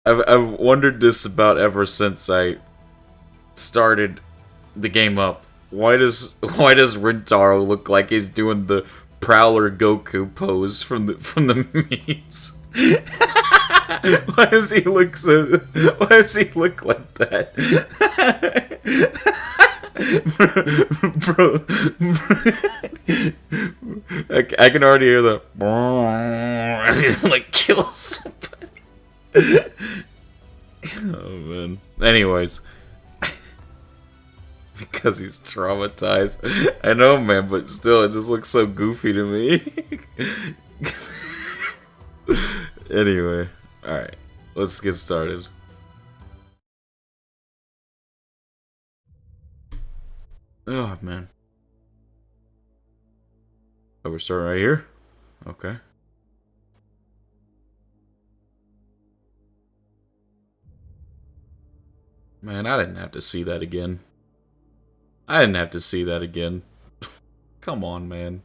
I've wondered this about ever since I started the game up. Why does Rintaro look like he's doing the Prowler Goku pose from the memes? Why does he look so? Why does he look like that? bro, I can already hear the like kills. Oh man. Anyways, because he's traumatized. I know, man, but still, it just looks so goofy to me. Anyway, alright, let's get started. Oh, man. Oh, we're starting right here? Okay. Man, I didn't have to see that again. I didn't have to see that again. Come on, man.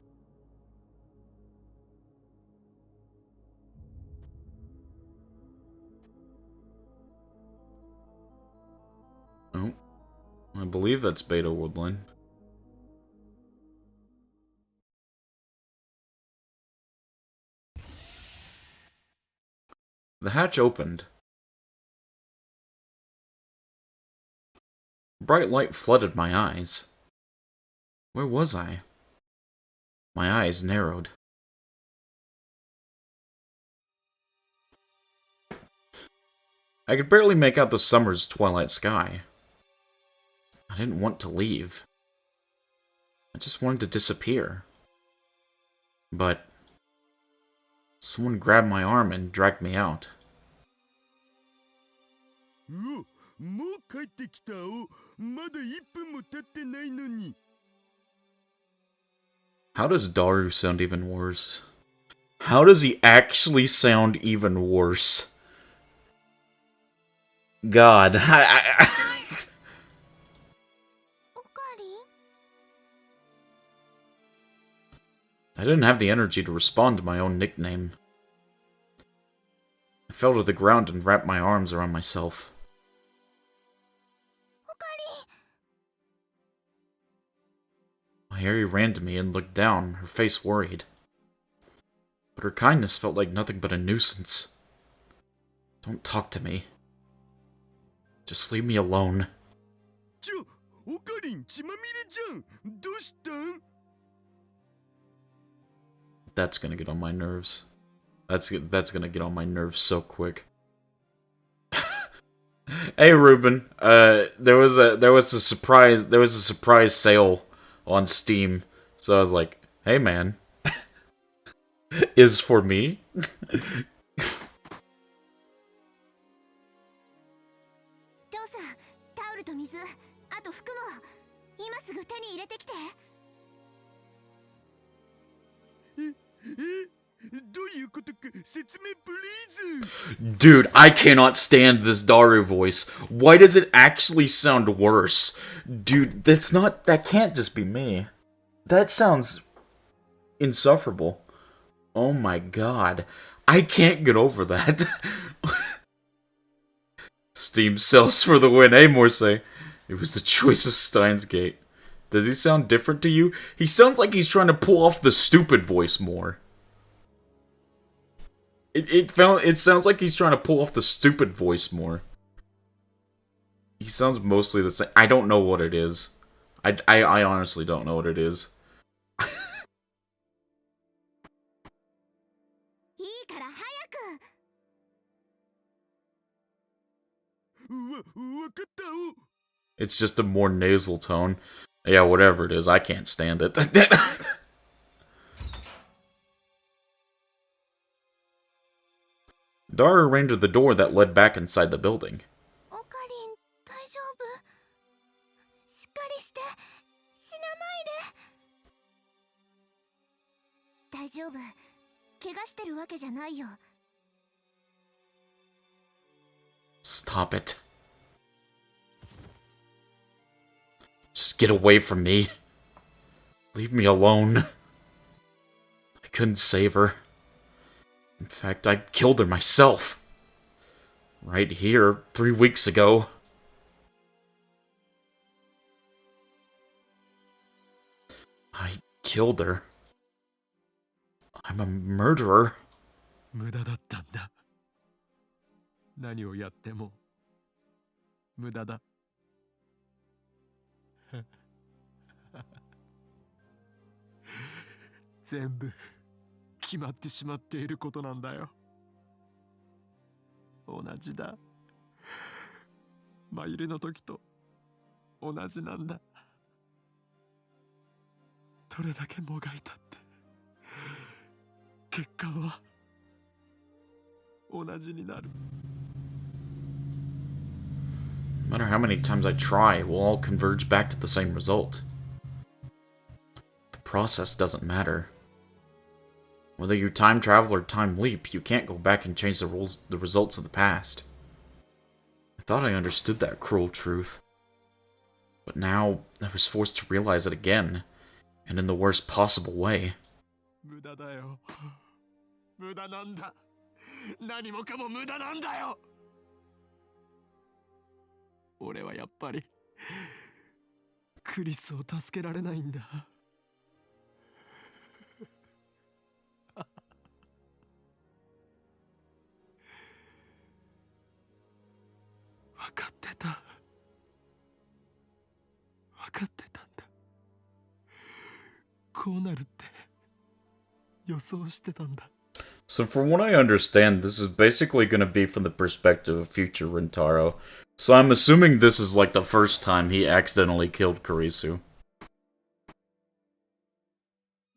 Oh, I believe that's Beta Woodland. The hatch opened. Bright light flooded my eyes. Where was I? My eyes narrowed. I could barely make out the summer's twilight sky. I didn't want to leave. I just wanted to disappear. But someone grabbed my arm and dragged me out. How does Daru sound even worse? How does he actually sound even worse? God, I didn't have the energy to respond to my own nickname. I fell to the ground and wrapped my arms around myself. Harry ran to me and looked down, her face worried. But her kindness felt like nothing but a nuisance. Don't talk to me. Just leave me alone. That's gonna get on my nerves. That's gonna get on my nerves so quick. Hey Ruben, there was a surprise sale on Steam, so I was like, hey man, is for me? Dude, I cannot stand this Daru voice. Why does it actually sound worse? Dude, that can't just be me. That sounds insufferable. Oh my god. I can't get over that. Steam sells for the win, eh, Morse? It was the choice of Steins Gate. Does he sound different to you? He sounds like he's trying to pull off the stupid voice more. It sounds like he's trying to pull off the stupid voice more. He sounds mostly the same. I don't know what it is. I honestly don't know what it is. It's just a more nasal tone. Yeah, whatever it is, I can't stand it. Dara ran to the door that led back inside the building. Stop it. Just get away from me. Leave me alone. I couldn't save her. In fact, I killed her myself. Right here, 3 weeks ago. I killed her. I'm a murderer. 無駄だったんだ。何をやっても無駄だ。全部決まってしまっていることなんだよ。同じだ。真由里の時と同じなんだ。どれだけもがいたって結果は同じになる。 No matter how many times I try, we'll all converge back to the same result. The process doesn't matter. Whether you time travel or time leap, you can't go back and change the results of the past. I thought I understood that cruel truth. But now, I was forced to realize it again, and in the worst possible way. 無駄だよ。無駄なんだ。何もかも無駄なんだよ。俺はやっぱりクリスを助けられないんだ。分かってた。分かってたんだ。こうなるって予想してたんだ。 So from what I understand, this is basically going to be from the perspective of future Rintaro. So I'm assuming this is like the first time he accidentally killed Kurisu.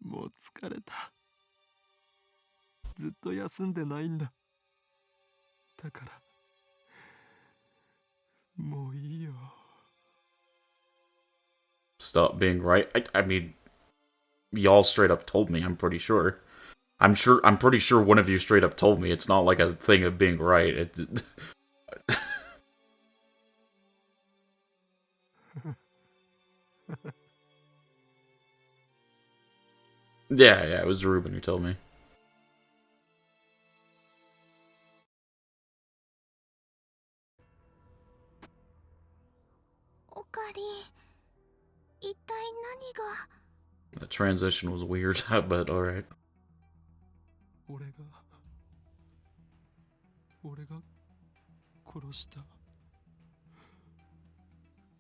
もう疲れた。ずっと休んでないんだ。だからもういいよ。 Stop being right. I mean, y'all straight up told me, I'm pretty sure. I'm pretty sure one of you straight up told me. It's not like a thing of being right. Yeah, it was Ruben who told me. おかり、一体何が。 The transition was weird, but alright. 俺が殺した。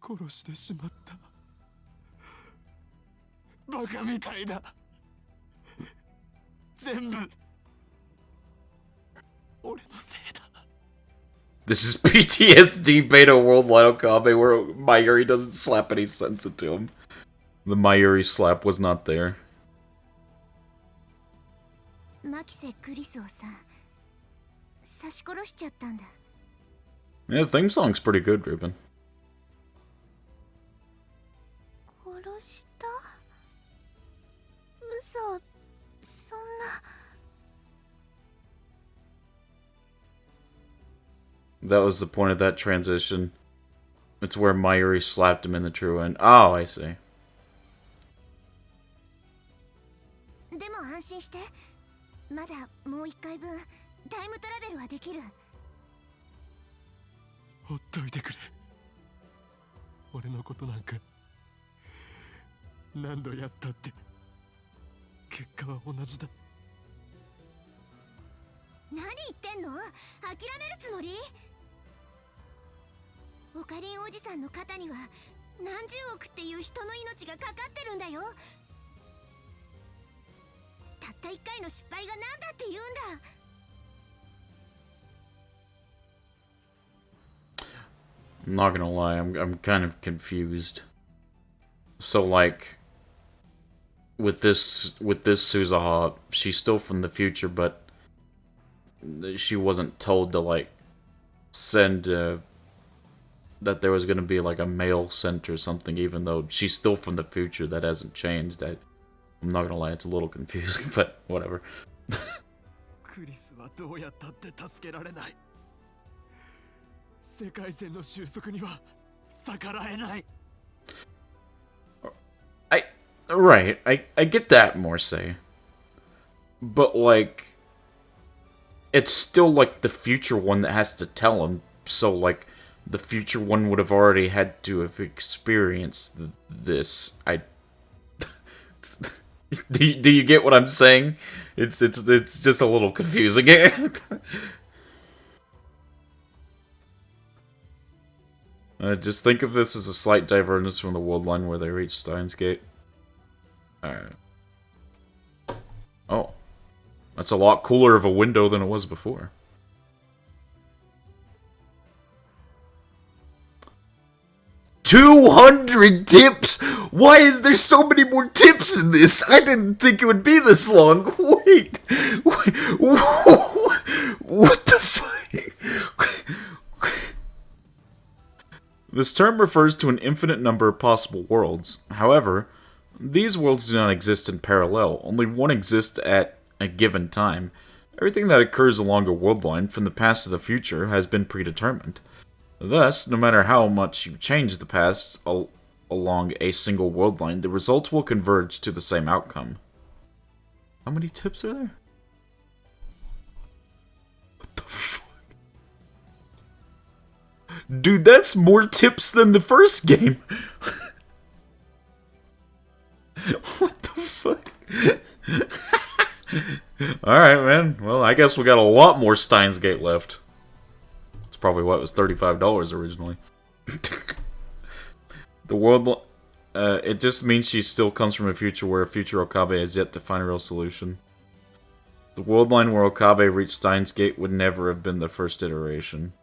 殺してしまった。バカみたいだ。全部俺のせいだ。 This is PTSD Beta Worldwide Okabe where Mayuri doesn't slap any sense into him. The Mayuri slap was not there. マキセ・クリスをさ、刺し殺しちゃったんだ。 Yeah, the theme song's pretty good, Ruben. 殺した？嘘、そんな。 That was the point of that transition. It's where Mayuri slapped him in the true end. Oh, I see. でも安心して。まだもう一回分タイムトラベルはできる。ほっといてくれ。俺のことなんか何度やったって結果は同じだ。何言ってんの？諦めるつもり？オカリンおじさんの肩には何十億っていう人の命がかかってるんだよ。たった一回の失敗が何だって言うんだ。 I'm not gonna lie, I'm kind of confused. So like with this Suzaha, she's still from the future, but she wasn't told to like send that there was gonna be like a mail sent or something, even though she's still from the future. That hasn't changed. I'm not gonna lie, it's a little confusing, but whatever. クリスはどうやったって助けられない。世界線の収束には逆らえない。 Right, I get that, Morsay. But like it's still like the future one that has to tell him. So like the future one would have already had to have experienced this. Do you get what I'm saying? It's just a little confusing. Just think of this as a slight divergence from the world line where they reach Steins Gate. Alright. Oh. That's a lot cooler of a window than it was before. $200 tips? Why is there so many more tips in this? I didn't think it would be this long. Wait. What the fuck? This term refers to an infinite number of possible worlds. However, these worlds do not exist in parallel. Only one exists at a given time. Everything that occurs along a world line, from the past to the future, has been predetermined. Thus, no matter how much you change the past along a single world line, the results will converge to the same outcome. How many tips are there? What the fuck? Dude, that's more tips than the first game. What the fuck? Alright, man. Well, I guess we got a lot more Steins Gate left. It's probably what was $35 originally. The world... it just means she still comes from a future where a future Okabe has yet to find a real solution. The world line where Okabe reached Steins Gate would never have been the first iteration.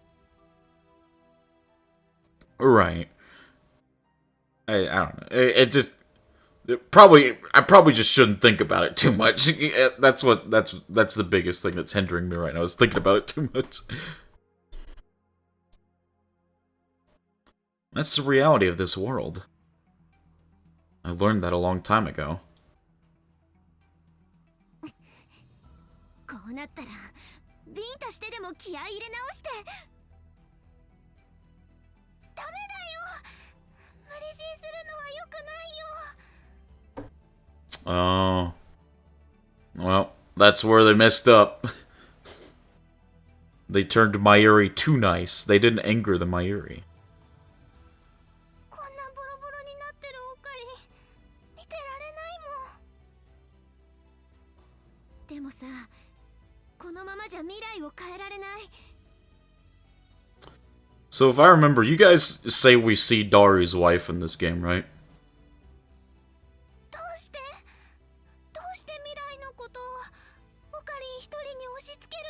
Right. I don't know. I probably just shouldn't think about it too much. That's the biggest thing that's hindering me right now, is thinking about it too much. That's the reality of this world. I learned that a long time ago. こうなったらビンタしてでも気合い入れ直して。ダメだよ。無理強いするのは良くないよ。Oh. Well, that's where they messed up. They turned Mayuri too nice. They didn't anger the Mayuri. こんなボロボロになってるオカリ見てられないもん。でもさ、このままじゃ未来を変えられない。 So if I remember, you guys say we see Daru's wife in this game, right? どうして未来のことをオカリン一人に押し付ける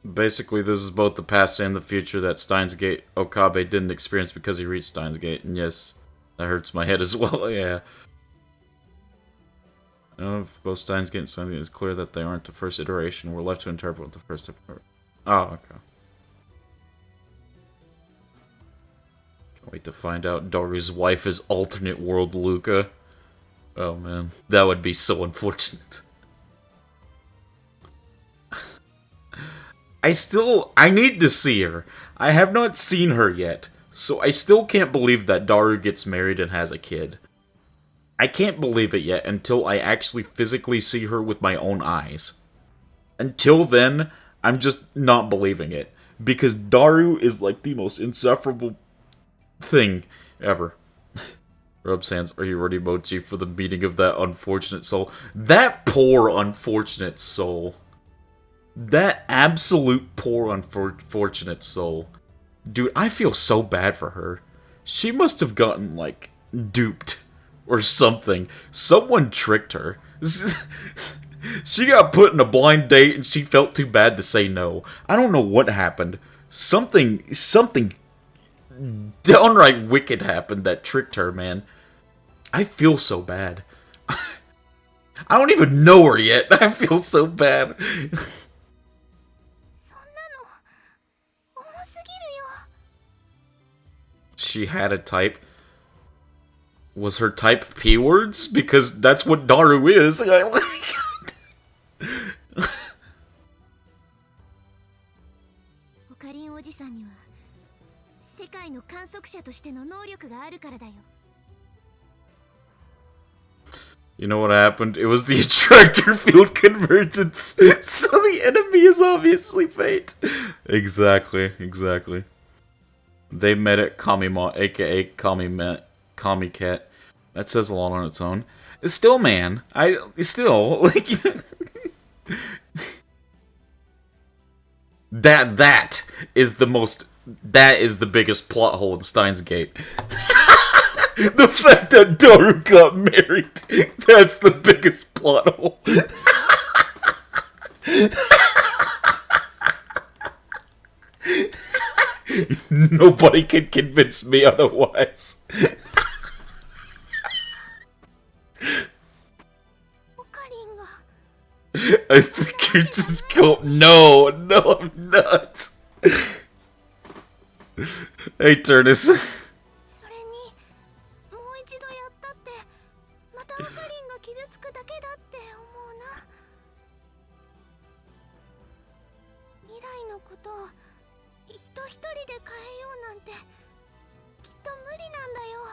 の？ Basically, this is both the past and the future that Steins Gate Okabe didn't experience because he reached Steins Gate. And yes, that hurts my head as well, yeah. If both Steins Gate and Steins Gate, it's clear that they aren't the first iteration. We're left to interpret what the first iteration. Oh, okay. Can't wait to find out Daru's wife is alternate world Luca. Oh man, that would be so unfortunate. I need to see her. I have not seen her yet, so I still can't believe that Daru gets married and has a kid. I can't believe it yet until I actually physically see her with my own eyes. Until then, I'm just not believing it. Because Daru is like the most insufferable thing ever. Rub Sands, are you ready, Mochi, for the meeting of that unfortunate soul? That poor unfortunate soul. That absolute poor unfortunate soul. Dude, I feel so bad for her. She must have gotten, like, duped. Or something. Someone tricked her. She got put in a blind date and she felt too bad to say no. I don't know what happened. Something downright wicked happened that tricked her, man. I feel so bad. I don't even know her yet. I feel so bad. She had a type. Was her type P words? Because that's what Daru is. オカリンおじさんには世界の観測者としての能力があるからだよ。You know what happened? It was the attractor field convergence. So the enemy is obviously fate. Exactly. They met at Kamima, aka Kami Cat. That says a lot on its own. Still, man. Like, that is the biggest plot hole in Steins Gate. The fact that Daru got married, that's the biggest plot hole. Nobody can convince me otherwise. I think you just go. No, I'm not. Hey, Turnus. それにもう一度やったってまたオカリンが傷つくだけだって思うな。未来のことを人一人で変えようなんてきっと無理なんだよ。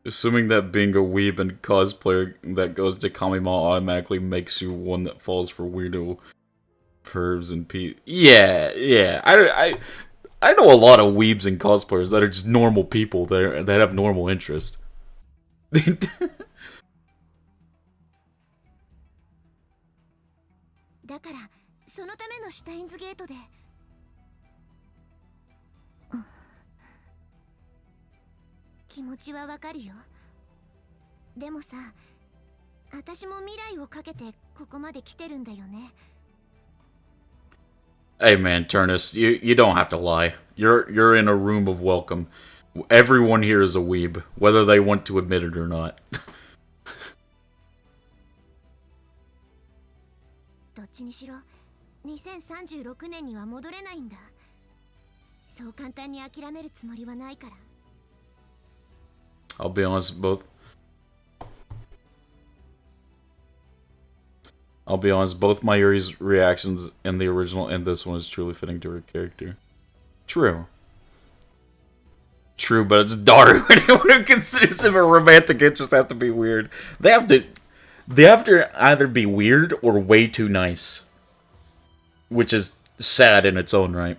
Assuming that being a weeb and cosplayer that goes to Kamima automatically makes you one that falls for weirdo pervs and Yeah. I know a lot of weebs and cosplayers that are just normal people that have normal interest. だからそのためのシュタインズゲートで、気持ちはわかるよ。でもさ、私も未来をかけてここまで来てるんだよね。Hey man, Turnus, you don't have to lie. You're in a room of welcome. Everyone here is a weeb, whether they want to admit it or not. どっちにしろ2036年には戻れないんだ。そう簡単に諦めるつもりはないから。I'll be honest, both Mayuri's reactions in the original and this one is truly fitting to her character. True, but it's Daru. Anyone who considers him a romantic interest has to be weird. They have to either be weird or way too nice, which is sad in its own right.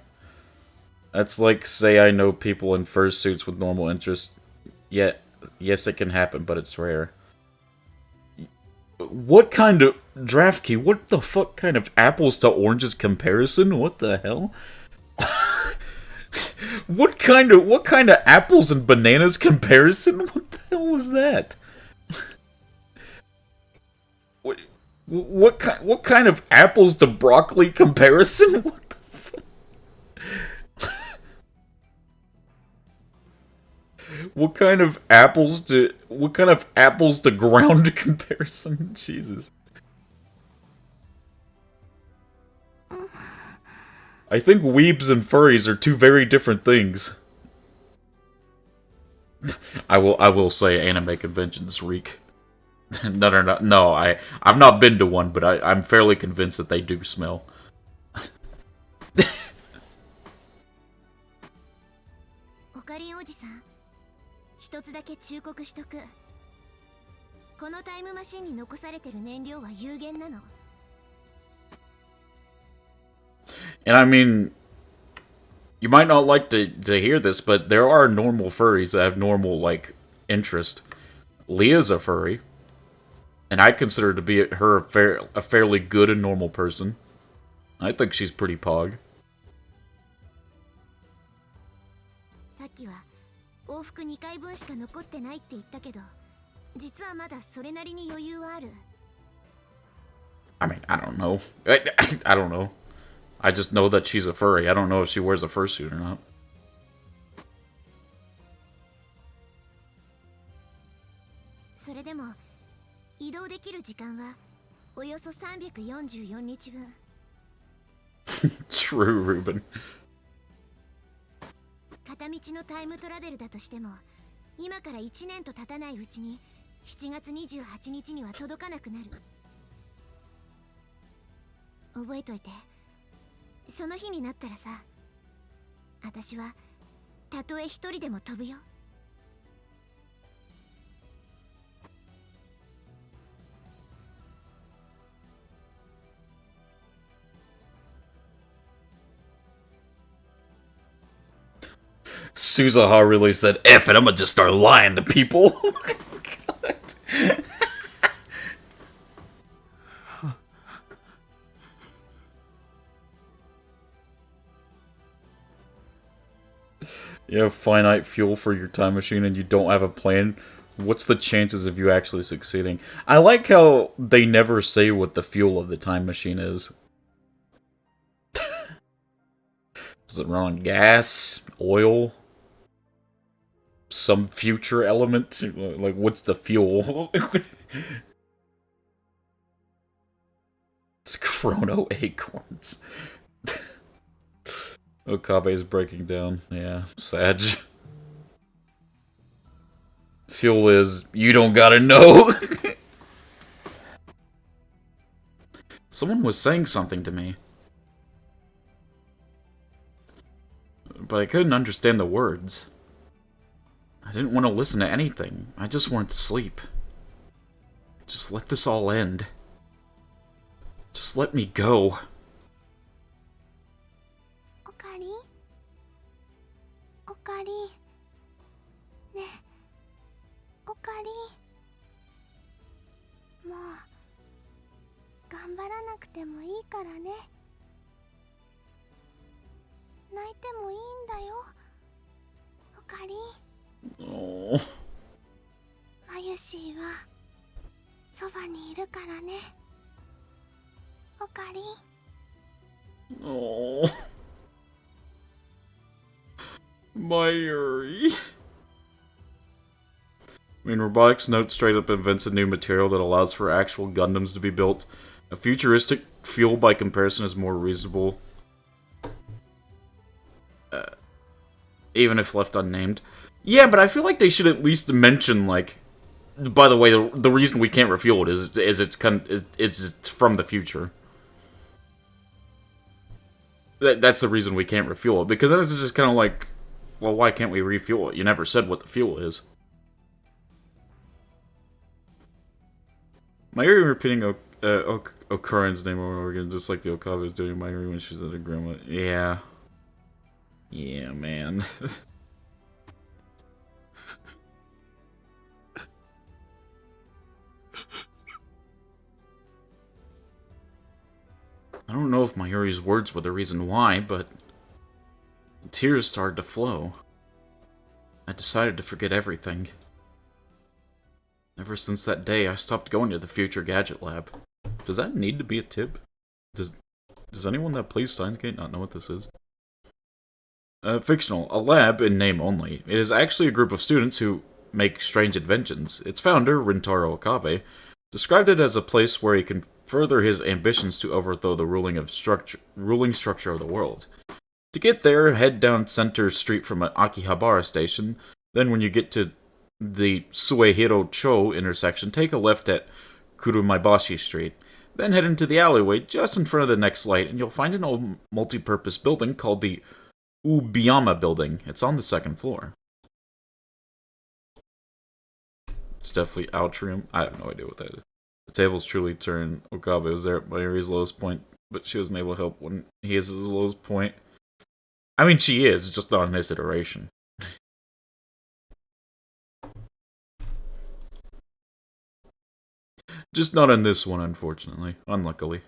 That's like, say I know people in fursuits with normal interests. Yet, yes, it can happen, but it's rare. What kind of draft key? What the fuck kind of apples to oranges comparison? What the hell? What kind of apples and bananas comparison? What the hell was that? What kind of apples to broccoli comparison? What the fuck? What kind of apples to ground comparison? Jesus. I think weebs and furries are two very different things. I will say anime conventions reek. No, I've not been to one, but I'm fairly convinced that they do smell. オカリンおじさん、一つだけ忠告しとく。このタイムマシンに残されてる燃料は有限なの。And I mean, you might not like to hear this, but there are normal furries that have normal, like, interest. Leah's a furry. And I consider to be her a fairly good and normal person. I think she's pretty pog. さっきは往復2回分しか残ってないって言ったけど、実はまだそれなりに余裕はある。I mean, I don't know. I don't know. I just know that she's a furry. I don't know if she wears a fursuit or not. それでも移動できる時間はおよそ344日分。True, Ruben. 片道のタイムトラベルだとしても、今から1年と経たないうちに7月28日には届かなくなる。覚えといて。その日になったらさ、私はたとえ一人でも飛ぶよ。Suzaha really said, F it, I'm gonna just start lying to people. You have finite fuel for your time machine and you don't have a plan. What's the chances of you actually succeeding? I like how they never say what the fuel of the time machine is. Does it run on gas? Oil? Some future element? Like, what's the fuel? It's chrono acorns. Okabe's breaking down. Yeah, Sag. Fuel is, you don't gotta know. Someone was saying something to me. But I couldn't understand the words. I didn't want to listen to anything. I just wanted to sleep. Just let this all end. Just let me go. Okari? Okari? Ne. Okari? もう頑張らなくてもいいからね。泣いてもいいんだよ。Okari? Oh. マユシーはそばにいるからね。Okari? Oh. Mayuri. I mean, Robotics Note straight up invents a new material that allows for actual Gundams to be built. A futuristic fuel by comparison is more reasonable. Even if left unnamed. Yeah, but I feel like they should at least mention, like... By the way, the reason we can't refuel it is it's from the future. That's the reason we can't refuel it, because then it's just kind of like... Well, why can't we refuel it? You never said what the fuel is. Mayuri repeating Okarin's name over and over again, just like the Okabe was doing Mayuri when she was at her grandma. Yeah. Yeah, man. I don't know if Mayuri's words were the reason why, but tears started to flow. I decided to forget everything. Ever since that day, I stopped going to the Future Gadget Lab. Does that need to be a tip? Does anyone that plays Steins not know what this is? Fictional. A lab in name only. It is actually a group of students who make strange inventions. Its founder, Rintaro Okabe, described it as a place where he can further his ambitions to overthrow the ruling structure of the world. To get there, head down Center Street from Akihabara Station. Then when you get to the Suehiro Cho intersection, take a left at Kurumaibashi Street. Then head into the alleyway just in front of the next light, and you'll find an old multi-purpose building called the Ubiyama Building. It's on the second floor. It's definitely Altrium. I have no idea what that is. The tables truly turned. Okabe was there at Mayuri's lowest point, but she wasn't able to help when he is at his lowest point. I mean, she is, just not in this iteration. Just not in this one, unfortunately. Unluckily.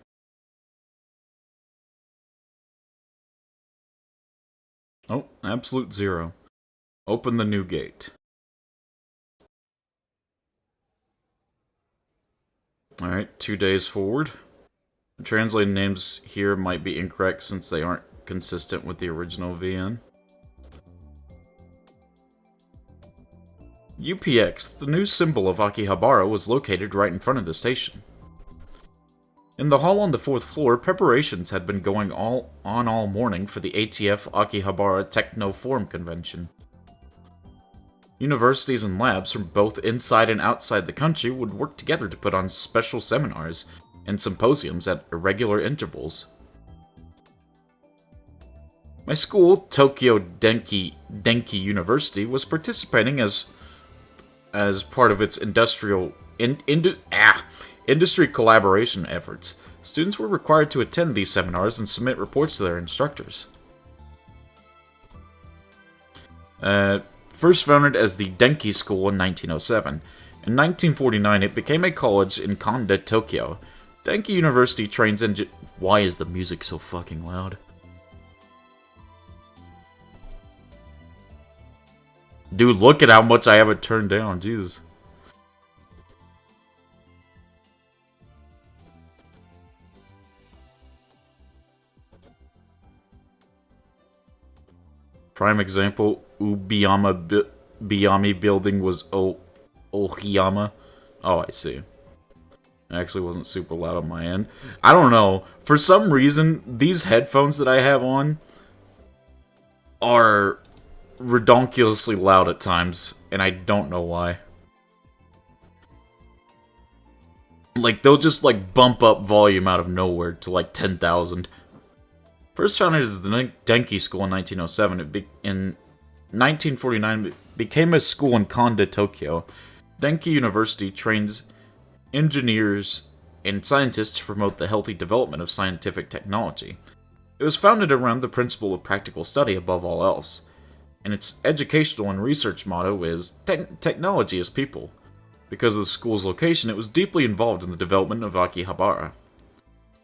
Oh, absolute zero. Open the new gate. Alright, 2 days forward. The translated names here might be incorrect since they aren't consistent with the original VN. UPX, the new symbol of Akihabara, was located right in front of the station. In the hall on the 4th floor, preparations had been going all morning for the ATF Akihabara Techno Forum Convention. Universities and labs from both inside and outside the country would work together to put on special seminars and symposiums at irregular intervals. My school, Tokyo Denki University, was participating as part of its industry collaboration efforts. Students were required to attend these seminars and submit reports to their instructors. First founded as the Denki School in 1907. In 1949, it became a college in Konda, Tokyo. Denki University trains Why is the music so fucking loud? Dude, look at how much I have it turned down, Jesus. Prime example, Biyami building was Ohiyama. Oh, I see. It actually wasn't super loud on my end. I don't know. For some reason, these headphones that I have on are redonkulously loud at times, and I don't know why. Like, they'll just, like, bump up volume out of nowhere to, like, 10,000. First founded as the Denki School in 1907, in 1949 it became a school in Konda, Tokyo. Denki University trains engineers and scientists to promote the healthy development of scientific technology. It was founded around the principle of practical study above all else, and its educational and research motto is Technology is People. Because of the school's location, it was deeply involved in the development of Akihabara.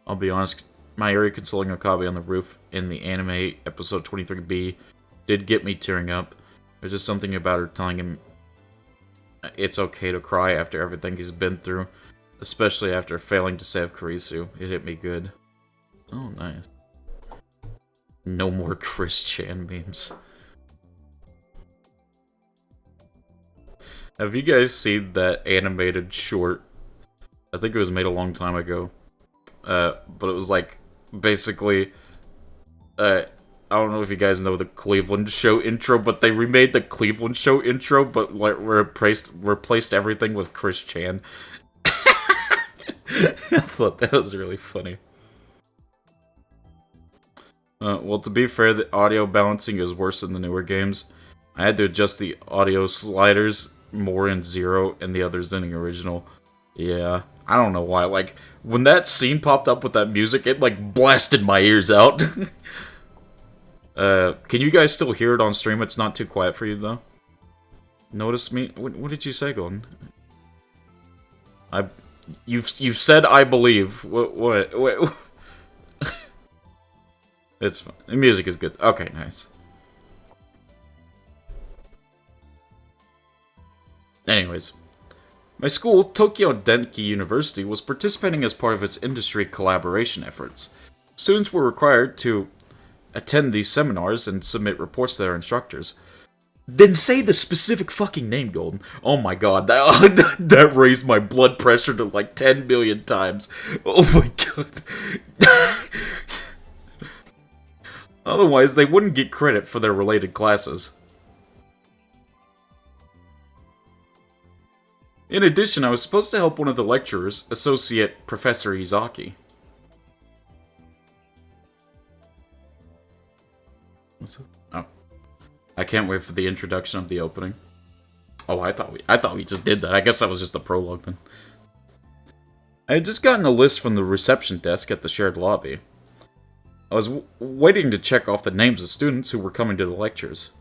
I'll be honest, my area consoling Okabe on the roof in the anime episode 23B did get me tearing up. There's just something about her telling him it's okay to cry after everything he's been through, especially after failing to save Kurisu. It hit me good. Oh, nice. No more Chris Chan memes. Have you guys seen that animated short? I think it was made a long time ago. But it was like, basically, I don't know if you guys know the Cleveland Show intro, but they remade the Cleveland Show intro, but like replaced everything with Chris Chan. I thought that was really funny. Well, to be fair, the audio balancing is worse in the newer games. I had to adjust the audio sliders more in Zero and the others in the original. Yeah, I don't know why. Like, when that scene popped up with that music, it, like, blasted my ears out. Can you guys still hear it on stream? It's not too quiet for you, though? Notice me? What did you say, Golden? You've said I believe. What? It's fine. The music is good. Okay, nice. Anyways. My school, Tokyo Denki University, was participating as part of its industry collaboration efforts. Students were required to attend these seminars and submit reports to their instructors. Then say the specific fucking name, Golden. Oh my god, that raised my blood pressure to like 10 million times. Oh my god. Otherwise, they wouldn't get credit for their related classes. In addition, I was supposed to help one of the lecturers, Associate Professor Izaki. What's up? Oh. I can't wait for the introduction of the opening. Oh, I thought we just did that. I guess that was just the prologue then. I had just gotten a list from the reception desk at the shared lobby. I was waiting to check off the names of students who were coming to the lectures.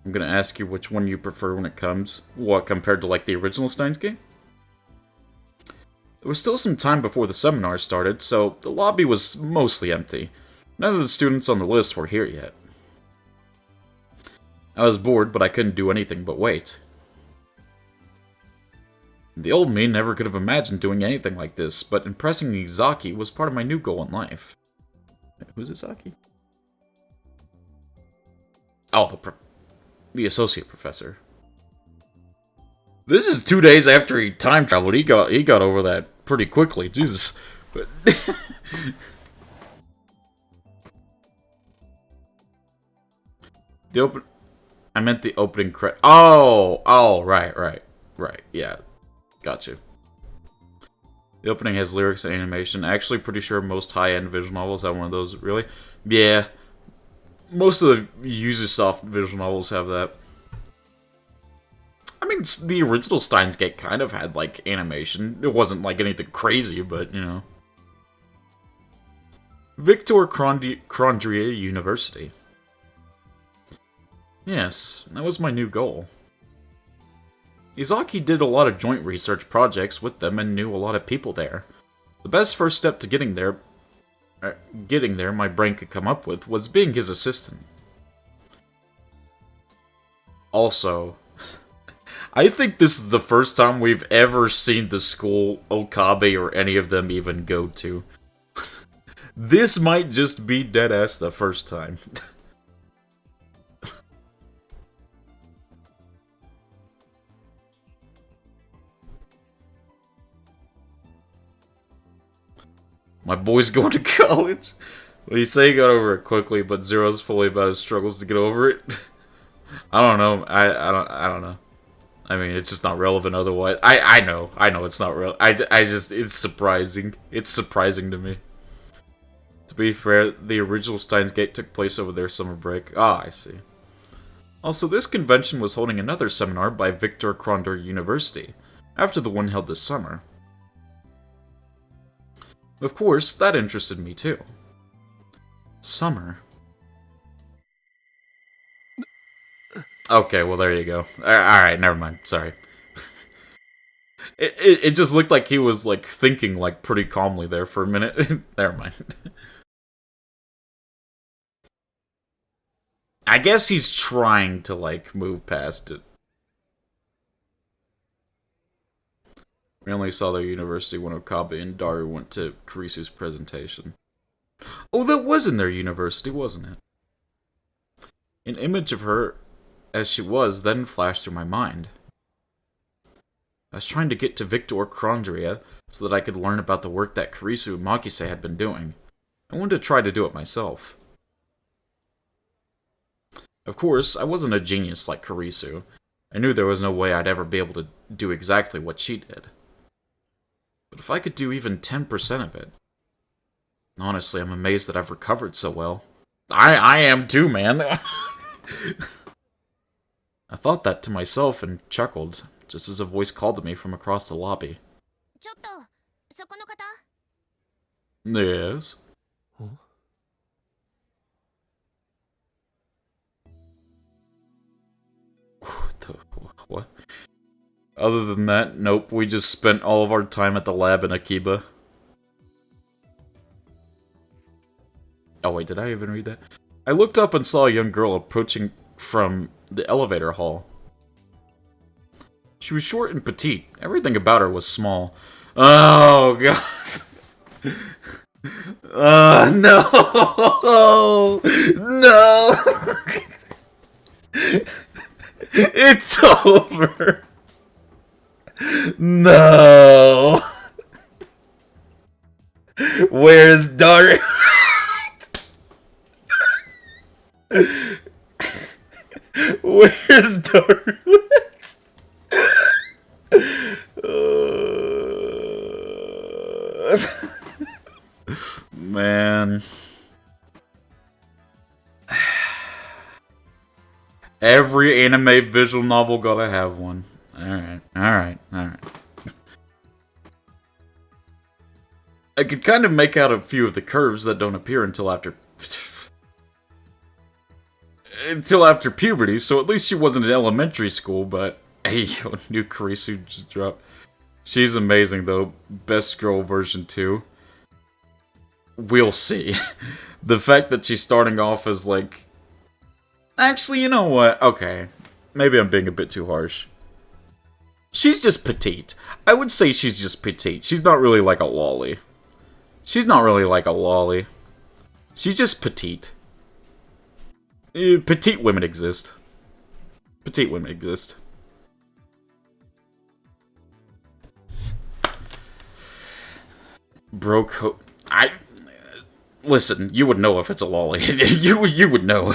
I'm gonna ask you which one you prefer when it comes. What, compared to, like, the original Steins game? There was still some time before the seminar started, so the lobby was mostly empty. None of the students on the list were here yet. I was bored, but I couldn't do anything but wait. The old me never could have imagined doing anything like this, but impressing Izaki was part of my new goal in life. Who's Izaki? Oh, the associate professor. This is 2 days after he time traveled. He got over that pretty quickly. Jesus. But I meant the opening credit. Oh, right. Yeah, got you. The opening has lyrics and animation. Actually, pretty sure most high-end visual novels have one of those. Really? Yeah. Most of the Ubisoft visual novels have that. I mean, the original Steins Gate kind of had, like, animation. It wasn't, like, anything crazy, but, you know. Victor Crondria University. Yes, that was my new goal. Izaki did a lot of joint research projects with them and knew a lot of people there. The best first step to getting there my brain could come up with was being his assistant. Also, I think this is the first time we've ever seen the school Okabe or any of them even go to. This might just be deadass the first time. My boy's going to college. Well, you say he got over it quickly, but Zero's fully about his struggles to get over it. I don't know. I don't know. I mean, it's just not relevant otherwise. I know it's not real. It's surprising. It's surprising to me. To be fair, the original Steins Gate took place over their summer break. Ah, I see. Also, this convention was holding another seminar by Victor Kronder University, after the one held this summer. Of course, that interested me too. Summer. Okay, well there you go. Alright, never mind. Sorry. It just looked like he was, like, thinking, like, pretty calmly there for a minute. Never mind. I guess he's trying to, like, move past it. We only saw their university when Okabe and Daru went to Kurisu's presentation. Oh, that was in their university, wasn't it? An image of her as she was then flashed through my mind. I was trying to get to Victor Krondria so that I could learn about the work that Kurisu and Makise had been doing. I wanted to try to do it myself. Of course, I wasn't a genius like Kurisu. I knew there was no way I'd ever be able to do exactly what she did. But if I could do even 10% of it... Honestly, I'm amazed that I've recovered so well. I am too, man. I thought that to myself and chuckled, just as a voice called to me from across the lobby. Yes? What? Other than that, nope, we just spent all of our time at the lab in Akiba. Oh wait, did I even read that? I looked up and saw a young girl approaching from the elevator hall. She was short and petite. Everything about her was small. Oh god. No! No! It's over! No! Where's Daru? Where's Daru? Man. Every anime visual novel gotta have one. Alright. I could kind of make out a few of the curves that don't appear until after puberty, so at least she wasn't in elementary school, but hey, yo, new Kurisu just dropped. She's amazing though. Best girl version 2. We'll see. The fact that she's starting off as like... Actually, you know what? Okay. Maybe I'm being a bit too harsh. She's just petite. I would say she's just petite. She's not really like a lolly. She's just petite. Petite women exist. Broke. Listen, you would know if it's a lolly. you would know.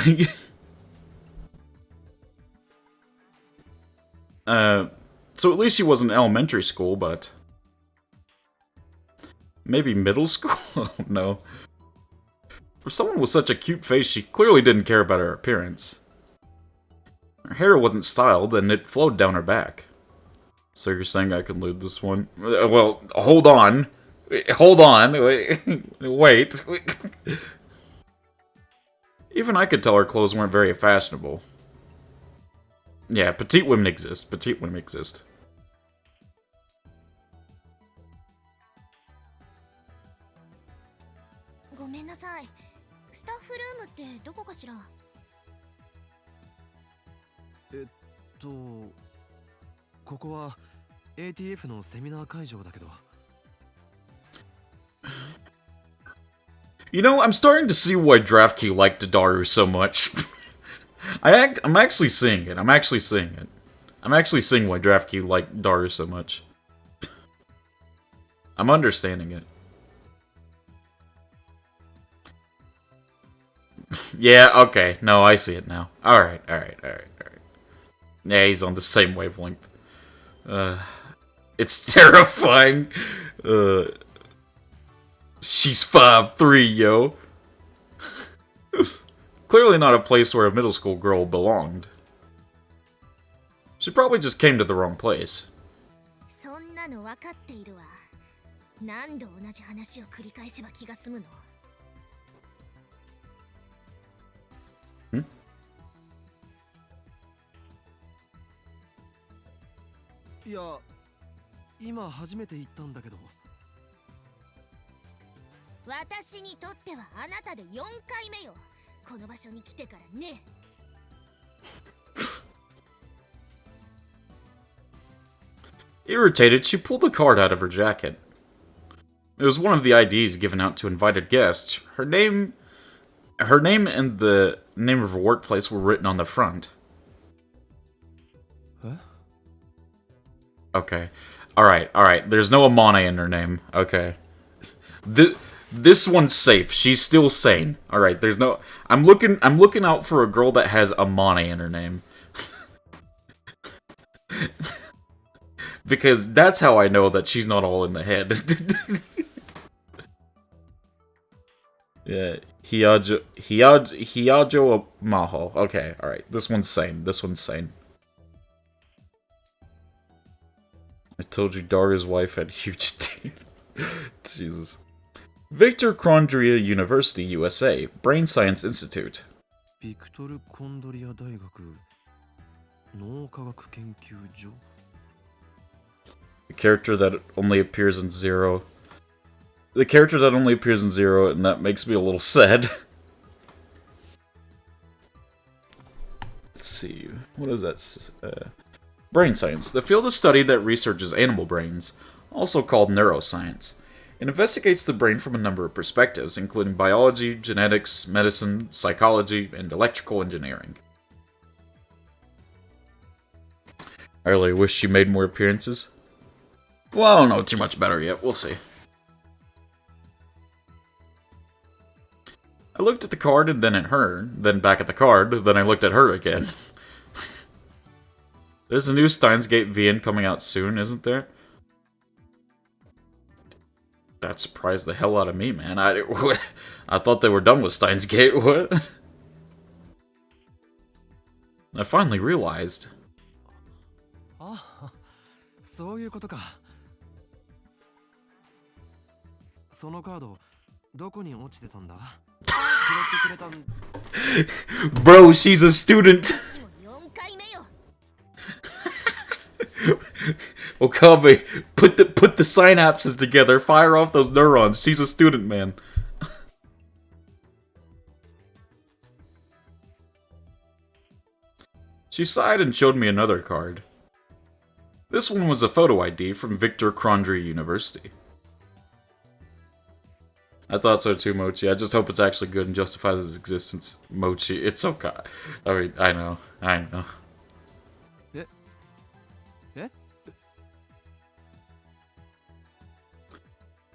So at least she wasn't in elementary school, but... Maybe middle school? Oh no. For someone with such a cute face, she clearly didn't care about her appearance. Her hair wasn't styled, and it flowed down her back. So you're saying I can lead this one? Well, hold on. Wait. Even I could tell her clothes weren't very fashionable. Yeah, petite women exist. Petite women exist. ごめんなさい。スタッフルームってどこかしら？ここは ATF のセミナー会場だけど。You know, I'm starting to see why DraftKey liked Daru so much. I'm actually seeing it. I'm actually seeing it. I'm actually seeing why DraftKey liked Daru so much. I'm understanding it. Yeah, okay. No, I see it now. Alright. Yeah, he's on the same wavelength. It's terrifying. She's 5'3", yo. Clearly not a place where a middle school girl belonged. She probably just came to the wrong place. そんなの分かっているわ。何度同じ話を繰り返せば気が済むの？ いや、今初めて行ったんだけど。私にとってはあなたで4回目よ。この場所に来てからね。Irritated, she pulled a card out of her jacket. It was one of the IDs given out to invited guests. Her name and the name of her workplace were written on the front. Huh? Okay. Alright. There's no Amane in her name. Okay. This one's safe. She's still sane. Alright, there's no... I'm looking out for a girl that has Amane in her name. Because that's how I know that she's not all in the head. Yeah, Hiajo Maho. Okay, alright. This one's sane. I told you Dara's wife had huge teeth. Jesus. Victor Crondria University, USA. Brain Science Institute. Victor Crondria 大学脳科学研究所 The character that only appears in Zero. The character that only appears in Zero, and that makes me a little sad. Let's see. What is that? Brain science. The field of study that researches animal brains, also called neuroscience. It investigates the brain from a number of perspectives, including biology, genetics, medicine, psychology, and electrical engineering. I really wish she made more appearances. Well, I don't know too much about her yet. We'll see. I looked at the card and then at her, then back at the card, then I looked at her again. There's a new Steins Gate VN coming out soon, isn't there? That surprised the hell out of me, man. I thought they were done with Steins Gate. What? I finally realized. あ、そういうことか。そのカード、どこに落ちてたんだ？拾ってくれたん。Bro, she's a student. Okabe, put the synapses together, fire off those neurons. She's a student, man. She sighed and showed me another card. This one was a photo ID from Victor Crondria University. I thought so too, Mochi. I just hope it's actually good and justifies its existence. Mochi, it's okay. I mean, I know.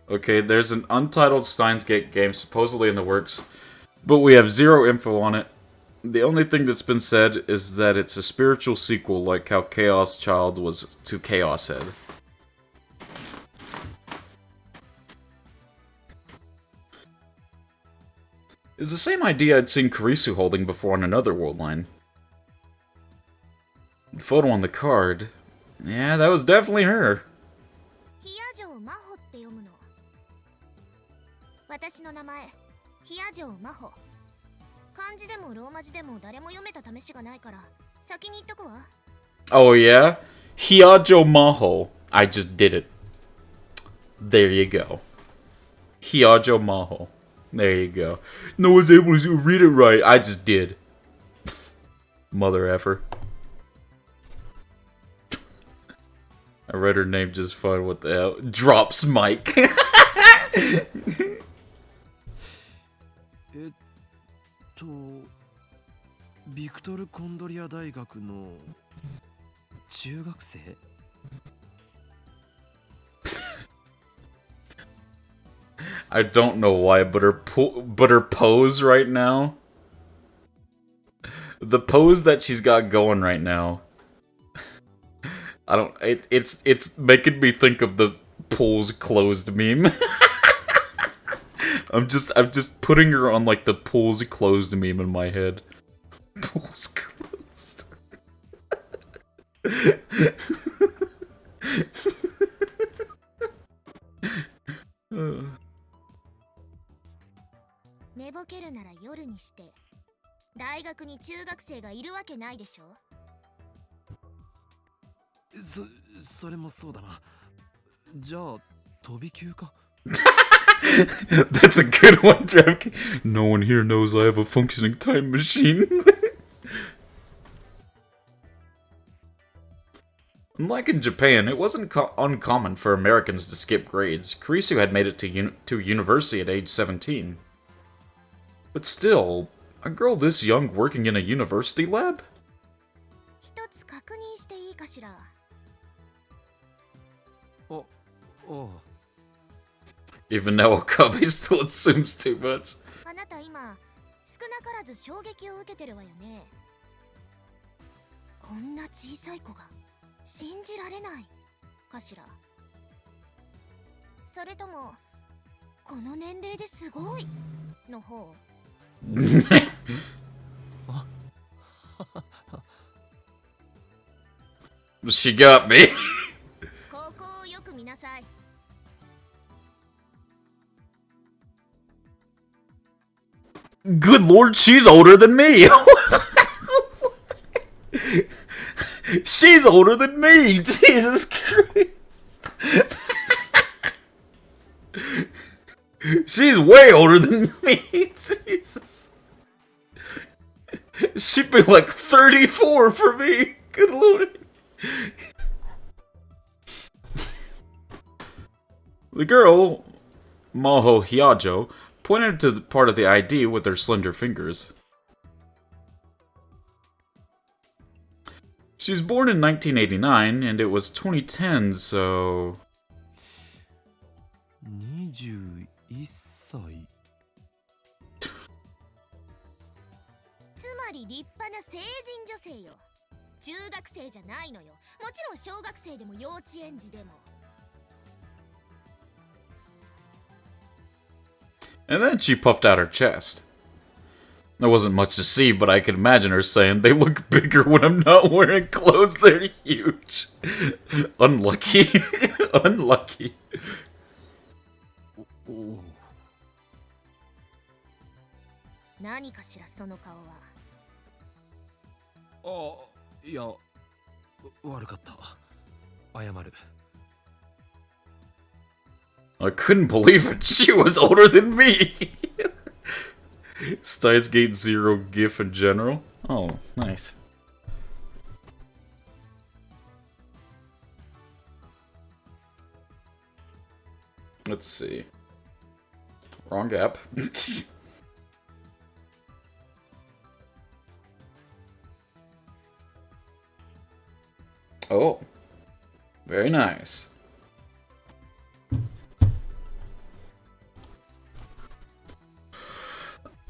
Okay, there's an untitled Steins Gate game supposedly in the works, but we have zero info on it. The only thing that's been said is that it's a spiritual sequel like how Chaos Child was to Chaos Head. It's the same idea I'd seen Kurisu holding before on another world line. The photo on the card... Yeah, that was definitely her. 私の名前、ヒアジョウマホ。漢字でもローマ字でも誰も読めた試しがないから、先に言っとくわ。Oh yeah? Hiajo Maho. I just did it. There you go. Hiajo Maho. There you go. No one's able to read it right. I just did. Mother effer. I read her name just fine. What the hell? Drops Mike. ビクトル・コンドリア大学の中学生 I don't know why, but her pose right now, the pose that she's got going right now, I don't. It's making me think of the pools closed meme. I'm just putting her on like the pools closed meme in my head. Pools closed. 寝ぼけるなら夜にして。大学に中学生がいるわけないでしょ。それもそうだな。じゃあ飛び級か。That's a good one, Trev. No one here knows I have a functioning time machine. Unlike in Japan, it wasn't uncommon for Americans to skip grades. Kurisu had made it to university at age 17. But still, a girl this young working in a university lab? 一つ確認していいかしら。Even now, Okabe still assumes too much. あなた今、少なからず衝撃を受けてるわよね。こんな小さい子が信じられないかしら。それとも、この年齢ですごいの方。She got me. ここをよく見なさい。Good lord, she's older than me! She's older than me! Jesus Christ! She's way older than me! Jesus. She'd be like 34 for me! Good lord! The girl, Maho Hiajo, pointed to the part of the ID with their slender fingers. She's born in 1989, and it was 2010, so... 21歳。つまり立派な成人女性よ。中学生じゃないのよ。もちろん小学生でも幼稚園児でも。And then she puffed out her chest. There wasn't much to see, but I could imagine her saying, "They look bigger when I'm not wearing clothes, they're huge." Unlucky. Unlucky. 何かしらその顔は。いや、悪かった。謝る。I couldn't believe it. She was older than me. Steins Gate 0 GIF in general. Oh, nice. Let's see. Wrong app. Oh. Very nice.